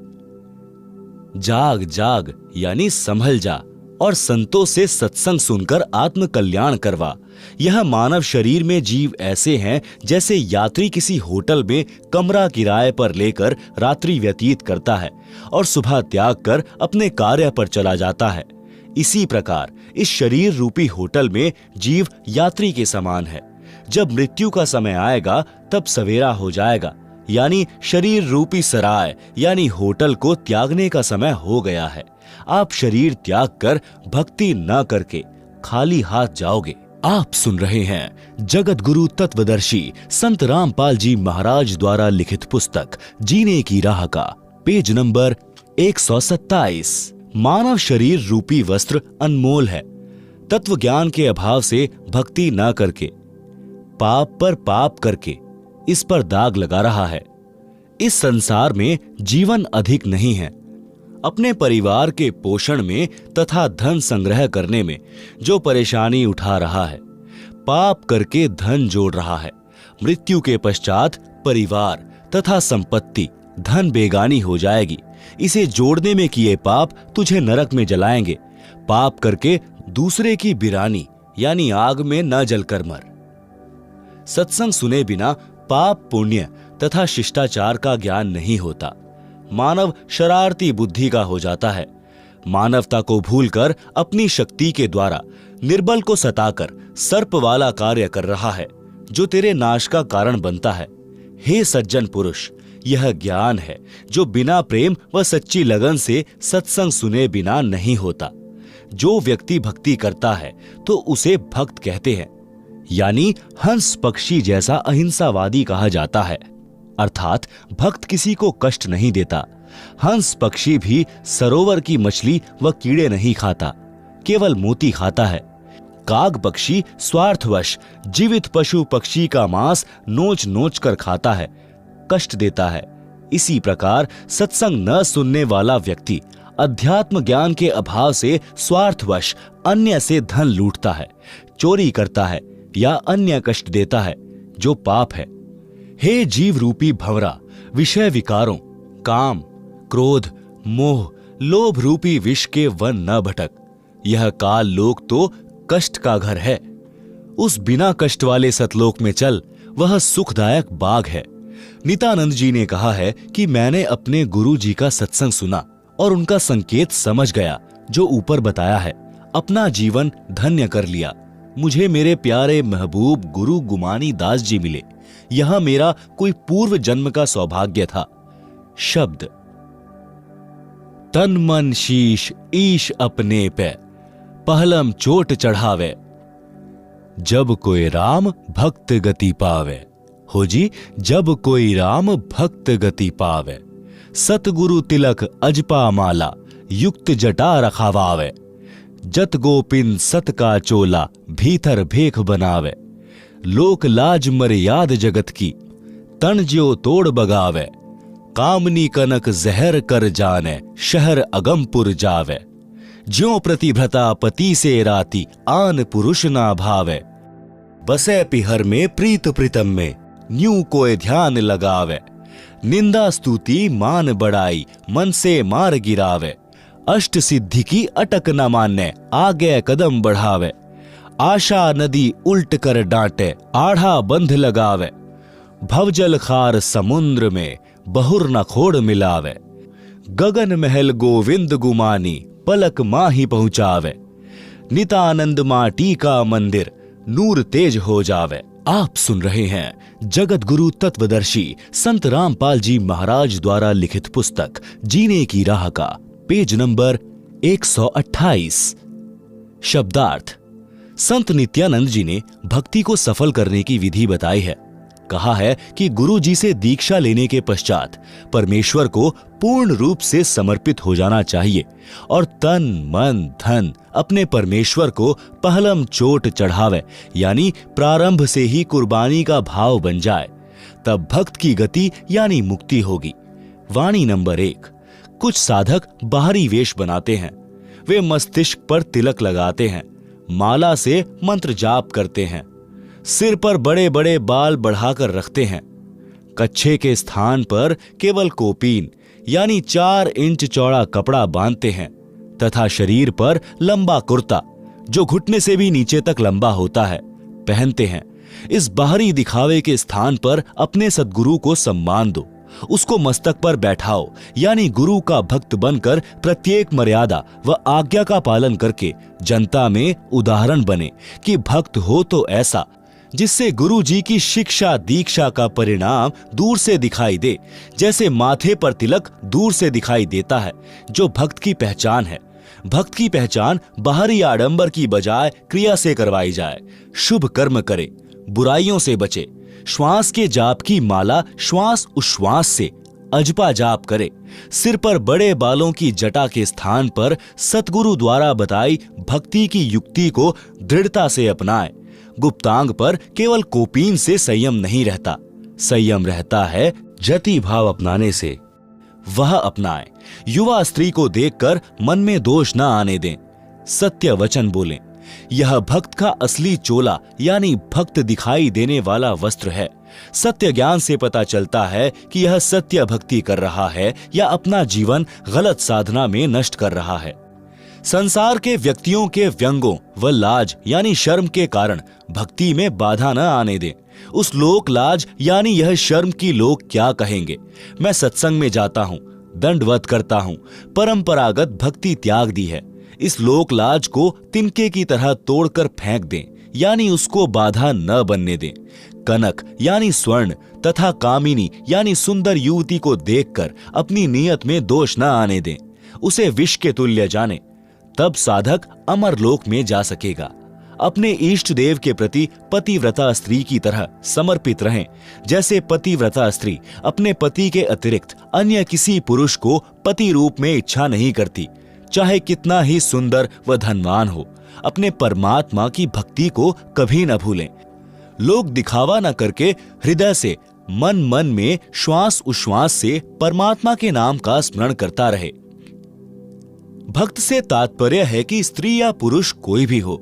जाग जाग यानी संभल जा और संतों से सत्संग सुनकर आत्म कल्याण करवा। यह मानव शरीर में जीव ऐसे हैं जैसे यात्री किसी होटल में कमरा किराए पर लेकर रात्रि व्यतीत करता है और सुबह त्याग कर अपने कार्य पर चला जाता है। इसी प्रकार इस शरीर रूपी होटल में जीव यात्री के समान है। जब मृत्यु का समय आएगा तब सवेरा हो जाएगा, यानी शरीर रूपी सराय यानी होटल को त्यागने का समय हो गया है। आप शरीर त्याग कर भक्ति न करके खाली हाथ जाओगे। आप सुन रहे हैं जगत गुरु तत्वदर्शी संत रामपाल जी महाराज द्वारा लिखित पुस्तक जीने की राह का पेज नंबर 127। मानव शरीर रूपी वस्त्र अनमोल है। तत्व ज्ञान के अभाव से भक्ति न करके, पाप पर पाप करके इस पर दाग लगा रहा है। इस संसार में जीवन अधिक नहीं है। अपने परिवार के पोषण में तथा धन संग्रह करने में जो परेशानी उठा रहा है, पाप करके धन जोड़ रहा है, मृत्यु के पश्चात परिवार तथा संपत्ति धन बेगानी हो जाएगी। इसे जोड़ने में किए पाप तुझे नरक में जलाएंगे। पाप करके दूसरे की बिरानी यानी आग में न जलकर मर। सत्संग सुने बिना पाप पुण्य तथा शिष्टाचार का ज्ञान नहीं होता। मानव शरारती बुद्धि का हो जाता है। मानवता को भूलकर अपनी शक्ति के द्वारा निर्बल को सताकर सर्प वाला कार्य कर रहा है, जो तेरे नाश का कारण बनता है। हे सज्जन पुरुष, यह ज्ञान है जो बिना प्रेम व सच्ची लगन से सत्संग सुने बिना नहीं होता। जो व्यक्ति भक्ति करता है तो उसे भक्त कहते हैं, यानी हंस पक्षी जैसा अहिंसावादी कहा जाता है। अर्थात भक्त किसी को कष्ट नहीं देता। हंस पक्षी भी सरोवर की मछली व कीड़े नहीं खाता, केवल मोती खाता है। काग पक्षी स्वार्थवश जीवित पशु पक्षी का मांस नोच नोच कर खाता है, कष्ट देता है। इसी प्रकार सत्संग न सुनने वाला व्यक्ति अध्यात्म ज्ञान के अभाव से स्वार्थवश अन्य से धन लूटता है, चोरी करता है या अन्य कष्ट देता है, जो पाप है। हे जीव रूपी भंवरा, विषय विकारों, काम, क्रोध, मोह, लोभ रूपी विष के वन न भटक। यह काल लोक तो कष्ट का घर है। उस बिना कष्ट वाले सतलोक में चल, वह सुखदायक बाग है। नित्यानंद जी ने कहा है कि मैंने अपने गुरु जी का सत्संग सुना और उनका संकेत समझ गया जो ऊपर बताया है। अपना जीवन धन्य कर लिया। मुझे मेरे प्यारे महबूब गुरु गुमानी दास जी मिले। यह मेरा कोई पूर्व जन्म का सौभाग्य था। शब्द तन मन शीश ईश अपने पे, पहलम चोट चढ़ावे, जब कोई राम भक्त गति पावे। हो जी, जब कोई राम भक्त गति पावे, सतगुरु तिलक अजपा माला, युक्त जटा रखावावे। जत गोपिन सत का चोला, भीतर भेख बनावे। लोक लाज मर्याद जगत की, तन ज्यो तोड़ बगावे। कामनी कनक जहर कर जाने, शहर अगमपुर जावे। ज्यों प्रतिभ्रता पति से राती, आन पुरुष ना भावे। बसे पिहर में प्रीत प्रीतम में, न्यू कोई ध्यान लगावे। निंदा स्तुति मान बढ़ाई, मन से मार गिरावे। अष्ट सिद्धि की अटक न माने, आगे कदम बढ़ावे। आशा नदी उल्ट कर डांटे, आढ़ा बंध लगावे। भवजल खार समुद्र में, बहुर न खोड़ मिलावे। गगन महल गोविंद गुमानी, पलक माही पहुंचावे। नित्यानंद माटी का मंदिर, नूर तेज हो जावे। आप सुन रहे हैं जगत गुरु तत्वदर्शी संत रामपाल जी महाराज द्वारा लिखित पुस्तक जीने की राह का पेज नंबर 128। शब्दार्थ। संत नित्यानंद जी ने भक्ति को सफल करने की विधि बताई है। कहा है कि गुरु जी से दीक्षा लेने के पश्चात परमेश्वर को पूर्ण रूप से समर्पित हो जाना चाहिए और तन मन धन अपने परमेश्वर को पहलम चोट चढ़ावे, यानी प्रारंभ से ही कुर्बानी का भाव बन जाए। तब भक्त की गति यानी मुक्ति होगी। वाणी नंबर 1। कुछ साधक बाहरी वेश बनाते हैं। वे मस्तिष्क पर तिलक लगाते हैं, माला से मंत्र जाप करते हैं, सिर पर बड़े बड़े बाल बढ़ाकर रखते हैं। कच्छे के स्थान पर केवल कोपीन यानी 4 इंच चौड़ा कपड़ा बांधते हैं तथा शरीर पर लंबा कुर्ता, जो घुटने से भी नीचे तक लंबा होता है, पहनते हैं। इस बाहरी दिखावे के स्थान पर अपने सद्गुरु को सम्मान दो, उसको मस्तक पर बैठाओ, यानी गुरु का भक्त बनकर प्रत्येक मर्यादा व आज्ञा का पालन करके जनता में उदाहरण बने कि भक्त हो तो ऐसा, जिससे गुरु जी की शिक्षा दीक्षा का परिणाम दूर से दिखाई दे, जैसे माथे पर तिलक दूर से दिखाई देता है, जो भक्त की पहचान है। भक्त की पहचान बाहरी आडंबर की बजाय क्रिया से करवाई जाए। शुभ कर्म करे, बुराइयों से बचे, श्वास के जाप की माला श्वास उश्वास से अजपा जाप करे, सिर पर बड़े बालों की जटा के स्थान पर सतगुरु द्वारा बताई भक्ति की युक्ति को दृढ़ता से अपनाए। गुप्तांग पर केवल कोपीन से संयम नहीं रहता, संयम रहता है जति भाव अपनाने से, वह अपनाए। युवा स्त्री को देखकर मन में दोष न आने दें, सत्य वचन बोलें। यह भक्त का असली चोला यानी भक्त दिखाई देने वाला वस्त्र है। सत्य ज्ञान से पता चलता है कि यह सत्य भक्ति कर रहा है या अपना जीवन गलत साधना में नष्ट कर रहा है। संसार के व्यक्तियों के व्यंगों व लाज यानी शर्म के कारण भक्ति में बाधा न आने दें। उस लोक लाज यानी यह शर्म की लोग क्या कहेंगे। मैं सत्संग में जाता हूं, दंडवत करता हूं, परंपरागत भक्ति त्याग दी है। इस लोक लाज को तिनके की तरह तोड़कर फेंक दें, यानी उसको बाधा न बनने दें। कनक यानी स्वर्ण तथा कामिनी यानी सुंदर युवती को देखकर अपनी नियत में दोष न आने दें, उसे विष के तुल्य जाने, तब साधक अमर लोक में जा सकेगा। अपने इष्ट देव के प्रति पतिव्रता स्त्री की तरह समर्पित रहें, जैसे पतिव्रता स्त्री अपने पति के अतिरिक्त अन्य किसी पुरुष को पति रूप में इच्छा नहीं करती, चाहे कितना ही सुंदर व धनवान हो। अपने परमात्मा की भक्ति को कभी न भूलें। लोग दिखावा न करके हृदय से मन मन में श्वास उश्वास से परमात्मा के नाम का स्मरण करता रहे। भक्त से तात्पर्य है कि स्त्री या पुरुष कोई भी हो।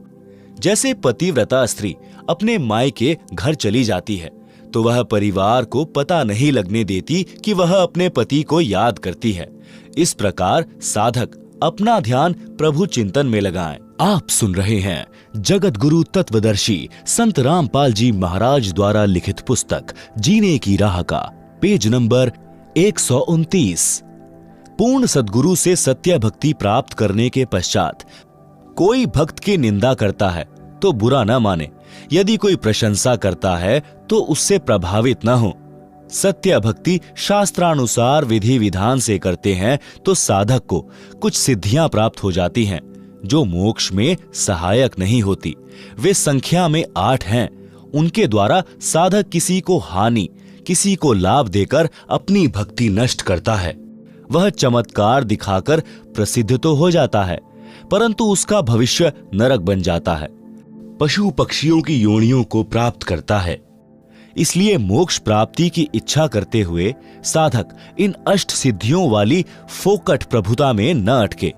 जैसे पतिव्रता स्त्री अपने मायके घर चली जाती है तो वह परिवार को पता नहीं लगने देती कि वह अपने पति को याद करती है। इस प्रकार साधक अपना ध्यान प्रभु चिंतन में लगाएं। आप सुन रहे हैं जगत गुरु तत्वदर्शी संत रामपाल जी महाराज द्वारा लिखित पुस्तक जीने की राह का पेज नंबर 129। पूर्ण सद्गुरु से सत्य भक्ति प्राप्त करने के पश्चात कोई भक्त की निंदा करता है तो बुरा न माने, यदि कोई प्रशंसा करता है तो उससे प्रभावित न हो। सत्य भक्ति शास्त्रानुसार विधि विधान से करते हैं तो साधक को कुछ सिद्धियां प्राप्त हो जाती हैं जो मोक्ष में सहायक नहीं होती। वे संख्या में 8 हैं। उनके द्वारा साधक किसी को हानि किसी को लाभ देकर अपनी भक्ति नष्ट करता है। वह चमत्कार दिखाकर प्रसिद्ध तो हो जाता है परंतु उसका भविष्य नरक बन जाता है, पशु पक्षियों की योनियों को प्राप्त करता है। इसलिए मोक्ष प्राप्ति की इच्छा करते हुए साधक इन अष्ट सिद्धियों वाली फोकट प्रभुता में न अटके।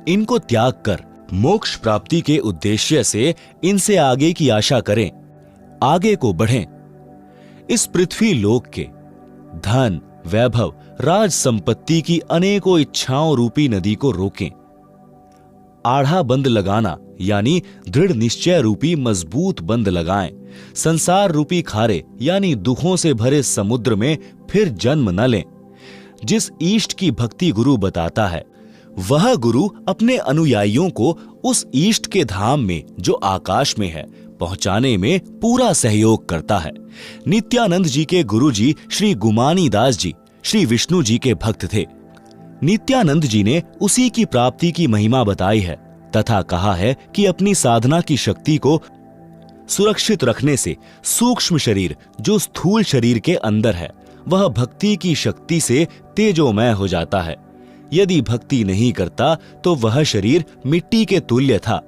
इनको त्याग कर मोक्ष प्राप्ति के उद्देश्य से इनसे आगे की आशा करें, आगे को बढ़ें। इस पृथ्वी लोक के धन वैभव राज संपत्ति की अनेकों इच्छाओं रूपी नदी को रोकें। आढ़ा बंद लगाना यानी दृढ़ निश्चय रूपी मजबूत बंद लगाएं। संसार रूपी खारे यानी दुखों से भरे समुद्र में फिर जन्म न लें। जिस ईष्ट की भक्ति गुरु बताता है वह गुरु अपने अनुयायियों को उस ईष्ट के धाम में जो आकाश में है पहुंचाने में पूरा सहयोग करता है। नित्यानंद जी के गुरु जी श्री गुमानी दास जी श्री विष्णु जी के भक्त थे। नित्यानंद जी ने उसी की प्राप्ति की महिमा बताई है तथा कहा है कि अपनी साधना की शक्ति को सुरक्षित रखने से सूक्ष्म शरीर जो स्थूल शरीर के अंदर है वह भक्ति की शक्ति से तेजोमय हो जाता है। यदि भक्ति नहीं करता तो वह शरीर मिट्टी के तुल्य था।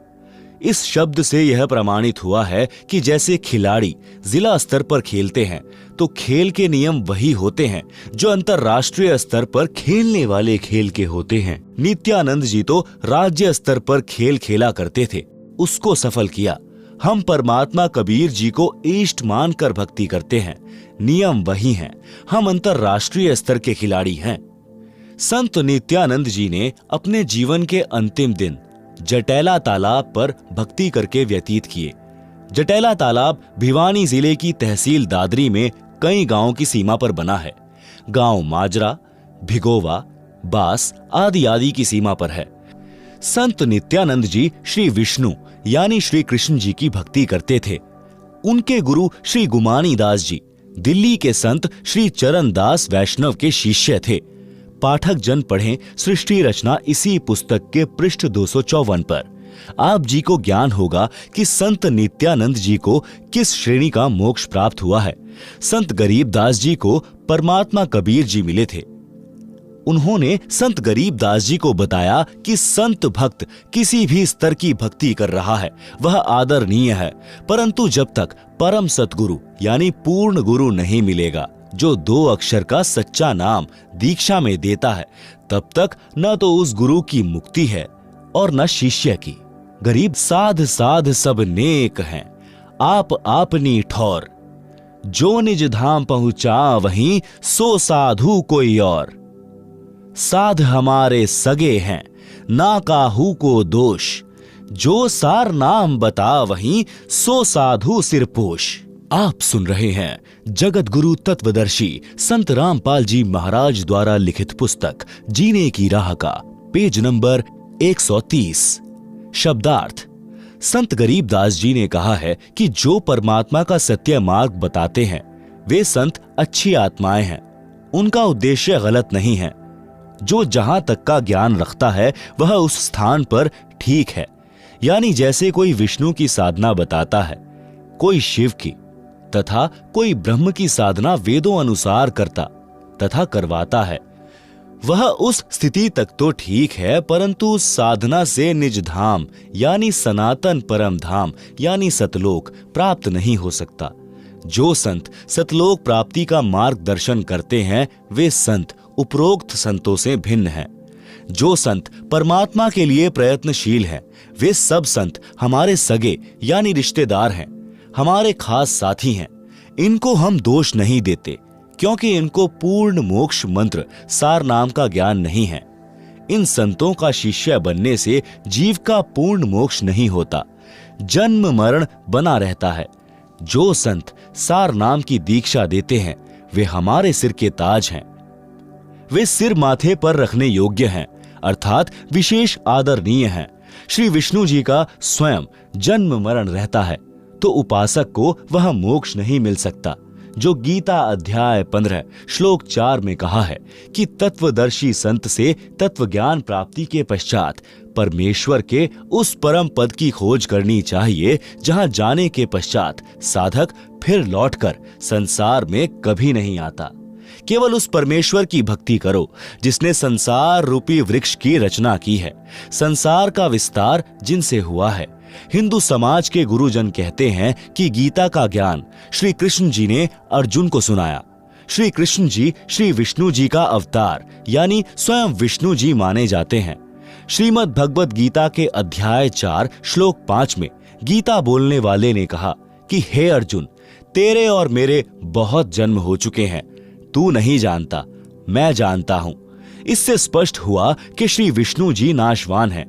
इस शब्द से यह प्रमाणित हुआ है कि जैसे खिलाड़ी जिला स्तर पर खेलते हैं तो खेल के नियम वही होते हैं जो अंतर्राष्ट्रीय स्तर पर खेलने वाले खेल के होते हैं। नित्यानंद जी तो राज्य स्तर पर खेल खेला करते थे, उसको सफल किया। हम परमात्मा कबीर जी को इष्ट मानकर भक्ति करते हैं, नियम वही हैं। हम अंतर्राष्ट्रीय स्तर के खिलाड़ी हैं। संत नित्यानंद जी ने अपने जीवन के अंतिम दिन जटैला तालाब पर भक्ति करके व्यतीत किए। जटैला तालाब भिवानी जिले की तहसील दादरी में कई गांवों की सीमा पर बना है। गांव माजरा, भिगोवा, बास आदि आदि की सीमा पर है। संत नित्यानंद जी श्री विष्णु यानी श्री कृष्ण जी की भक्ति करते थे। उनके गुरु श्री गुमानी दास जी दिल्ली के संत श्री चरण दास वैष्णव के शिष्य थे। पाठक जन पढ़ें सृष्टि रचना इसी पुस्तक के पृष्ठ 254 पर। आप जी को ज्ञान होगा कि संत नित्यानंद जी को किस श्रेणी का मोक्ष प्राप्त हुआ है। संत गरीबदास जी को परमात्मा कबीर जी मिले थे। उन्होंने संत गरीबदास जी को बताया कि संत भक्त किसी भी स्तर की भक्ति कर रहा है वह आदरणीय है, परंतु जब तक परम सतगुरु यानी पूर्ण गुरु नहीं मिलेगा जो 2 अक्षर का सच्चा नाम दीक्षा में देता है, तब तक न तो उस गुरु की मुक्ति है और न शिष्य की। गरीब साध साध सब नेक हैं, आप आपनी ठौर, जो निज धाम पहुंचा वहीं सो साधु कोई और। साध हमारे सगे हैं ना काहू को दोष, जो सार नाम बता वहीं सो साधु सिरपोश। आप सुन रहे हैं जगत गुरु तत्वदर्शी संत रामपाल जी महाराज द्वारा लिखित पुस्तक जीने की राह का पेज नंबर 130। शब्दार्थ। संत गरीबदास जी ने कहा है कि जो परमात्मा का सत्य मार्ग बताते हैं वे संत अच्छी आत्माएं हैं, उनका उद्देश्य गलत नहीं है। जो जहां तक का ज्ञान रखता है वह उस स्थान पर ठीक है। यानी जैसे कोई विष्णु की साधना बताता है, कोई शिव की तथा कोई ब्रह्म की साधना वेदों अनुसार करता तथा करवाता है, वह उस स्थिति तक तो ठीक है, परंतु साधना से निज धाम यानी सनातन परम धाम यानी सतलोक प्राप्त नहीं हो सकता। जो संत सतलोक प्राप्ति का मार्गदर्शन करते हैं वे संत उपरोक्त संतों से भिन्न हैं। जो संत परमात्मा के लिए प्रयत्नशील हैं वे सब संत हमारे सगे यानी रिश्तेदार हैं, हमारे खास साथी हैं। इनको हम दोष नहीं देते क्योंकि इनको पूर्ण मोक्ष मंत्र सार नाम का ज्ञान नहीं है। इन संतों का शिष्य बनने से जीव का पूर्ण मोक्ष नहीं होता, जन्म मरण बना रहता है। जो संत सार नाम की दीक्षा देते हैं वे हमारे सिर के ताज हैं। वे सिर माथे पर रखने योग्य हैं, अर्थात विशेष आदरणीय हैं। श्री विष्णु जी का स्वयं जन्म मरण रहता है तो उपासक को वह मोक्ष नहीं मिल सकता। जो गीता अध्याय 15 श्लोक 4 में कहा है कि तत्वदर्शी संत से तत्व ज्ञान प्राप्ति के पश्चात परमेश्वर के उस परम पद की खोज करनी चाहिए जहां जाने के पश्चात साधक फिर लौटकर संसार में कभी नहीं आता। केवल उस परमेश्वर की भक्ति करो जिसने संसार रूपी वृक्ष की रचना की है, संसार का विस्तार जिनसे हुआ है। हिंदू समाज के गुरुजन कहते हैं कि गीता का ज्ञान श्री कृष्ण जी ने अर्जुन को सुनाया। श्री कृष्ण जी श्री विष्णु जी का अवतार यानी स्वयं विष्णु जी माने जाते हैं। श्रीमद् भगवत गीता के अध्याय 4 श्लोक 5 में गीता बोलने वाले ने कहा कि हे अर्जुन, तेरे और मेरे बहुत जन्म हो चुके हैं, तू नहीं जानता, मैं जानता हूं। इससे स्पष्ट हुआ कि श्री विष्णु जी नाशवान हैं,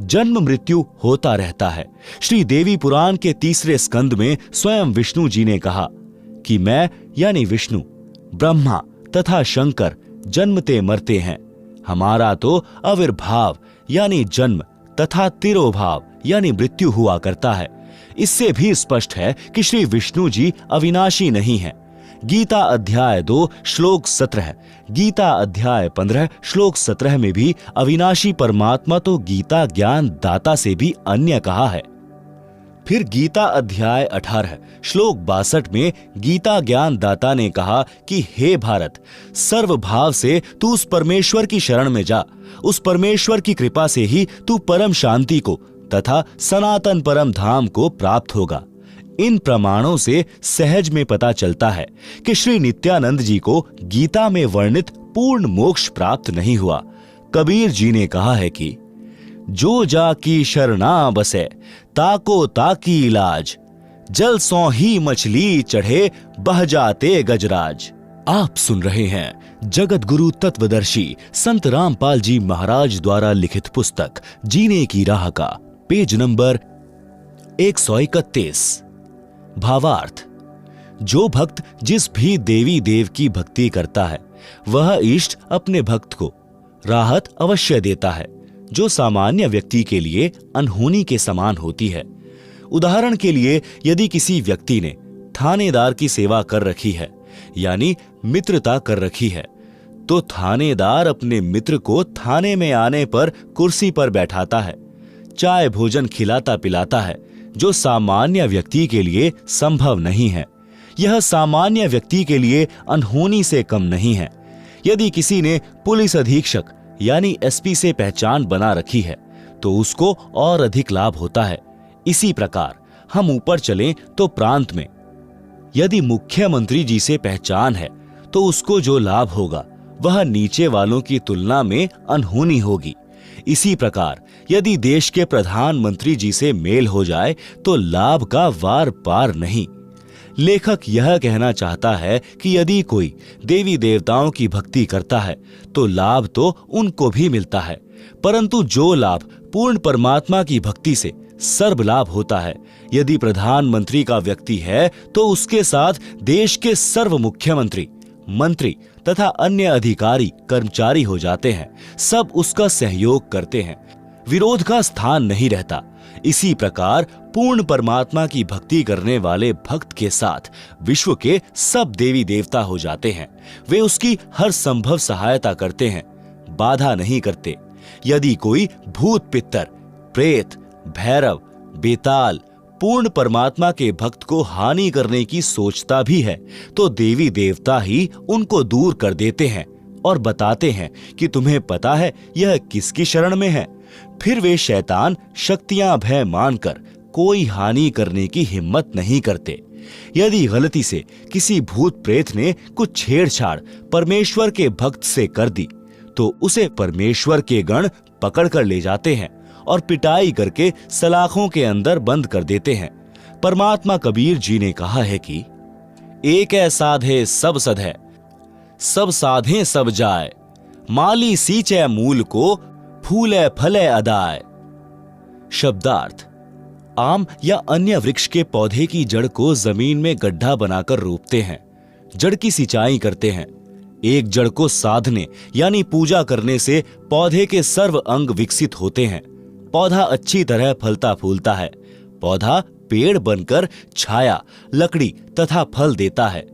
जन्म मृत्यु होता रहता है। श्री देवी पुराण के 3 स्कंद में स्वयं विष्णु जी ने कहा कि मैं यानी विष्णु, ब्रह्मा तथा शंकर जन्मते मरते हैं, हमारा तो आविर्भाव यानी जन्म तथा तिरोभाव यानी मृत्यु हुआ करता है। इससे भी स्पष्ट है कि श्री विष्णु जी अविनाशी नहीं है। गीता अध्याय 2 श्लोक 17, गीता अध्याय 15 श्लोक 17 में भी अविनाशी परमात्मा तो गीता ज्ञान दाता से भी अन्य कहा है। फिर गीता अध्याय 18 श्लोक 62 में गीता ज्ञान दाता ने कहा कि हे भारत, सर्वभाव से तू उस परमेश्वर की शरण में जा, उस परमेश्वर की कृपा से ही तू परम शांति को तथा सनातन परम धाम को प्राप्त होगा। इन प्रमाणों से सहज में पता चलता है कि श्री नित्यानंद जी को गीता में वर्णित पूर्ण मोक्ष प्राप्त नहीं हुआ। कबीर जी ने कहा है कि जो जाकी शरणा बसे ताको ताकी इलाज, जल सौ ही मछली चढ़े बह जाते गजराज। आप सुन रहे हैं जगत गुरु तत्वदर्शी संत रामपाल जी महाराज द्वारा लिखित पुस्तक जीने की राह का पेज नंबर 131। भावार्थ। जो भक्त जिस भी देवी देव की भक्ति करता है वह इष्ट अपने भक्त को राहत अवश्य देता है, जो सामान्य व्यक्ति के लिए अनहोनी के समान होती है। उदाहरण के लिए यदि किसी व्यक्ति ने थानेदार की सेवा कर रखी है यानी मित्रता कर रखी है, तो थानेदार अपने मित्र को थाने में आने पर कुर्सी पर बैठाता है, चाय भोजन खिलाता पिलाता है, जो सामान्य व्यक्ति के लिए संभव नहीं है। यह सामान्य व्यक्ति के लिए अनहोनी से कम नहीं है। यदि किसी ने पुलिस अधीक्षक यानी एसपी से पहचान बना रखी है तो उसको और अधिक लाभ होता है। इसी प्रकार हम ऊपर चलें तो प्रांत में यदि मुख्यमंत्री जी से पहचान है तो उसको जो लाभ होगा वह नीचे वालों की तुलना में अनहोनी होगी। इसी प्रकार यदि देश के प्रधानमंत्री जी से मेल हो जाए तो लाभ का वार पार नहीं। लेखक यह कहना चाहता है कि यदि कोई देवी देवताओं की भक्ति करता है तो लाभ तो उनको भी मिलता है, परंतु जो लाभ पूर्ण परमात्मा की भक्ति से सर्व लाभ होता है, यदि प्रधानमंत्री का व्यक्ति है तो उसके साथ देश के सर्व मुख्यमंत्री, मंत्री तथा अन्य अधिकारी कर्मचारी हो जाते हैं। सब उसका सहयोग करते हैं, विरोध का स्थान नहीं रहता। इसी प्रकार पूर्ण परमात्मा की भक्ति करने वाले भक्त के साथ विश्व के सब देवी देवता हो जाते हैं। वे उसकी हर संभव सहायता करते हैं, बाधा नहीं करते। यदि कोई भूत पित्तर, प्रेत, भैरव, बेताल पूर्ण परमात्मा के भक्त को हानि करने की सोचता भी है तो देवी देवता ही उनको दूर कर देते हैं और बताते हैं कि तुम्हें पता है यह किसकी शरण में है। फिर वे शैतान शक्तियां भय मानकर कोई हानि करने की हिम्मत नहीं करते। यदि गलती से किसी भूत प्रेत ने कुछ छेड़छाड़ परमेश्वर के भक्त से कर दी तो उसे परमेश्वर के गण पकड़ कर ले जाते हैं और पिटाई करके सलाखों के अंदर बंद कर देते हैं। परमात्मा कबीर जी ने कहा है कि एक है साधे सब सधे, सब साधे सब जाए, माली सींचे मूल को, फूले फले अदाय। शब्दार्थ: आम या अन्य वृक्ष के पौधे की जड़ को जमीन में गड्ढा बनाकर रोपते हैं, जड़ की सिंचाई करते हैं। एक जड़ को साधने यानी पूजा करने से पौधे के सर्व अंग विकसित होते हैं। पौधा अच्छी तरह फलता फूलता है। पौधा पेड़ बनकर छाया, लकड़ी तथा फल देता है।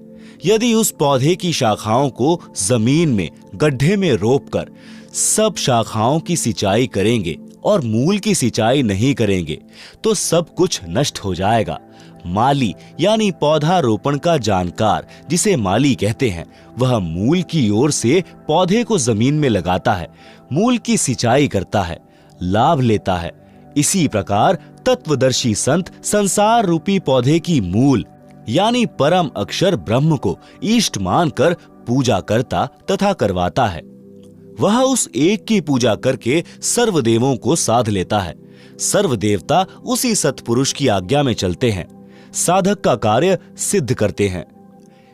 यदि उस पौधे की शाखाओं को जमीन में गड्ढे में रोपकर सब शाखाओं की सिंचाई करेंगे और मूल की सिंचाई नहीं करेंगे तो सब कुछ नष्ट हो जाएगा। माली यानी पौधा रोपण का जानकार, जिसे माली कहते हैं, वह मूल की ओर से पौधे को जमीन में लगाता है, मूल की सिंचाई करता है, लाभ लेता है। इसी प्रकार तत्वदर्शी संत संसार रूपी पौधे की मूल यानी परम अक्षर ब्रह्म को इष्ट मानकर पूजा करता तथा करवाता है। वह उस एक की पूजा करके सर्व देवों को साध लेता है। सर्व देवता उसी सत्पुरुष की आज्ञा में चलते हैं, साधक का कार्य सिद्ध करते हैं।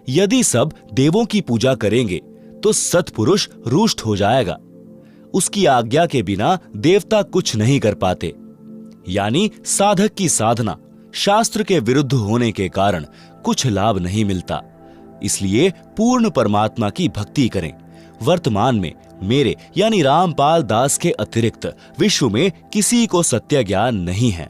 यदि सब देवों की पूजा करेंगे तो सत्पुरुष रुष्ट हो जाएगा। उसकी आज्ञा के बिना देवता कुछ नहीं कर पाते। यानी साधक की साधना शास्त्र के विरुद्ध होने के कारण कुछ लाभ नहीं मिलता। इसलिए पूर्ण परमात्मा की भक्ति करें। वर्तमान में मेरे यानी रामपाल दास के अतिरिक्त विश्व में किसी को सत्य ज्ञान नहीं है।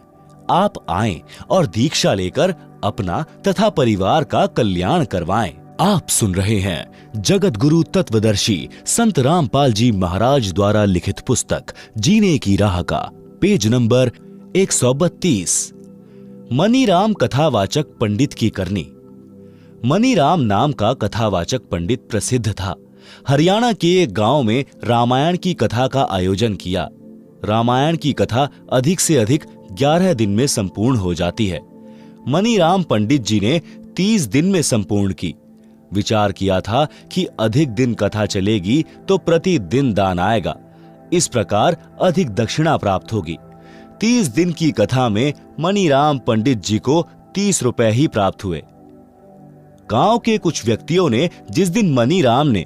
आप आएं और दीक्षा लेकर अपना तथा परिवार का कल्याण करवाएं। आप सुन रहे हैं जगत गुरु तत्वदर्शी संत रामपाल जी महाराज द्वारा लिखित पुस्तक जीने की राह का पेज नंबर 132। मनीराम कथावाचक पंडित की करनी। मनीराम नाम का कथावाचक पंडित प्रसिद्ध था। हरियाणा के एक गांव में रामायण की कथा का आयोजन किया। रामायण की कथा अधिक से अधिक 11 दिन में संपूर्ण हो जाती है। मनीराम पंडित जी ने 30 दिन में संपूर्ण की। विचार किया था कि अधिक दिन कथा चलेगी तो प्रतिदिन दान आएगा, इस प्रकार अधिक दक्षिणा प्राप्त होगी। 30 दिन की कथा में मनीराम पंडित जी को 30 रुपए ही प्राप्त हुए। गांव के कुछ व्यक्तियों ने जिस दिन मनीराम ने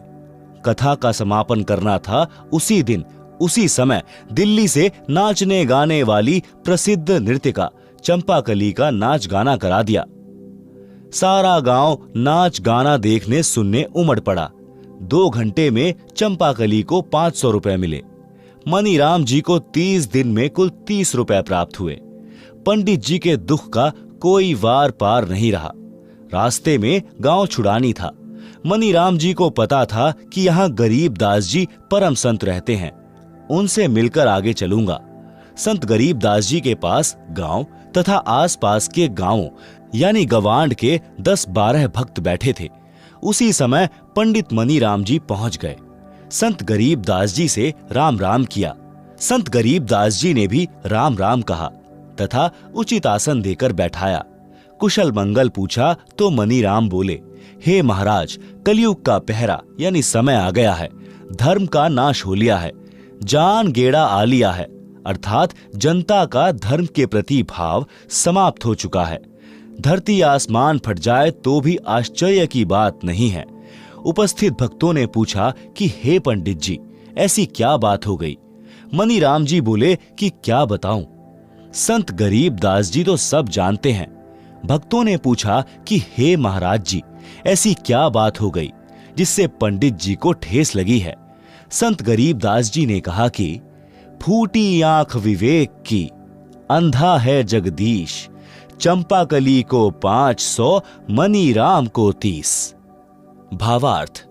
कथा का समापन करना था उसी दिन उसी समय दिल्ली से नाचने गाने वाली प्रसिद्ध नृत्यिका चंपाकली का नाच गाना करा दिया। सारा गांव नाच गाना देखने सुनने उमड़ पड़ा। 2 घंटे में चंपाकली को 500 रुपए मिले। मनीराम जी को 30 दिन में कुल 30 रुपए प्राप्त हुए। पंडित जी के दुख का कोई वार पार नहीं रहा। रास्ते में गांव छुड़ानी था। मनीराम जी को पता था कि यहाँ गरीब दास जी परम संत रहते हैं, उनसे मिलकर आगे चलूंगा। संत गरीब दास जी के पास गांव तथा आसपास के गांवों यानी गवांड के 10-12 भक्त बैठे थे। उसी समय पंडित मनीराम जी पहुंच गए। संत गरीब दास जी से राम राम किया। संत गरीब दास जी ने भी राम राम कहा तथा उचित आसन देकर बैठाया। कुशल मंगल पूछा तो मनीराम बोले, हे महाराज, कलयुग का पहरा यानी समय आ गया है। धर्म का नाश हो लिया है, जान गेड़ा आ लिया है, अर्थात जनता का धर्म के प्रति भाव समाप्त हो चुका है। धरती आसमान फट जाए तो भी आश्चर्य की बात नहीं है। उपस्थित भक्तों ने पूछा कि हे पंडित जी, ऐसी क्या बात हो गई? मनीराम जी बोले कि क्या बताऊं, संत गरीब दास जी तो सब जानते हैं। भक्तों ने पूछा कि हे महाराज जी, ऐसी क्या बात हो गई जिससे पंडित जी को ठेस लगी है? संत गरीब दास जी ने कहा कि फूटी आंख विवेक की, अंधा है जगदीश, चंपाकली को 500, मनीराम को 30। भावार्थ,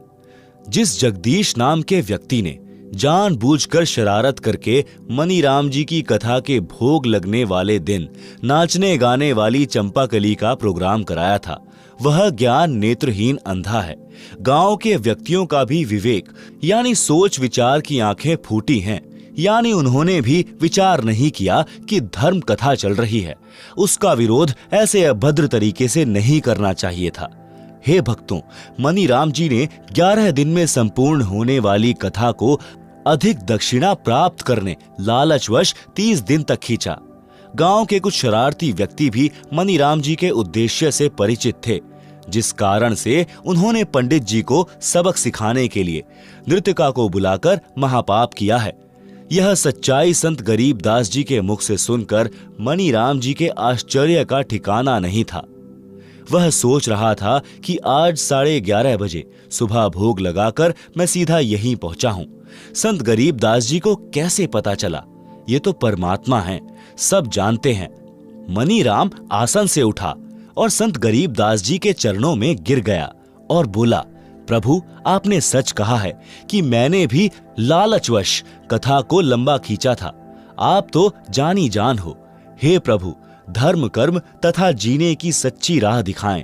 जिस जगदीश नाम के व्यक्ति ने जानबूझकर शरारत करके मनीराम जी की कथा के भोग लगने वाले दिन नाचने गाने वाली चंपाकली का प्रोग्राम कराया था, वह ज्ञान नेत्रहीन अंधा है। गांव के व्यक्तियों का भी विवेक यानी सोच विचार की आंखें फूटी हैं, यानी उन्होंने भी विचार नहीं किया कि धर्म कथा चल रही है, उसका विरोध ऐसे अभद्र तरीके से नहीं करना चाहिए था। हे भक्तों, मनीराम जी ने 11 दिन में संपूर्ण होने वाली कथा को अधिक दक्षिणा प्राप्त करने लालचवश 30 दिन तक खींचा। गांव के कुछ शरारती व्यक्ति भी मनीराम जी के उद्देश्य से परिचित थे, जिस कारण से उन्होंने पंडित जी को सबक सिखाने के लिए नृत्यका को बुलाकर महापाप किया है। यह सच्चाई संत गरीब दास जी के मुख से सुनकर मनीराम जी के आश्चर्य का ठिकाना नहीं था। वह सोच रहा था कि आज 11:30 बजे सुबह भोग लगाकर मैं सीधा यहीं पहुंचा हूं। संत गरीब दास जी को कैसे पता चला? ये तो परमात्मा हैं, सब जानते हैं। मनीराम आसन से उठा और संत गरीब दास जी के चरणों में गिर गया और बोला, प्रभु, आपने सच कहा है कि मैंने भी लालचवश कथा को लंबा खींचा था। आप तो जानी जान हो। हे प्रभु, धर्म कर्म तथा जीने की सच्ची राह दिखाएं।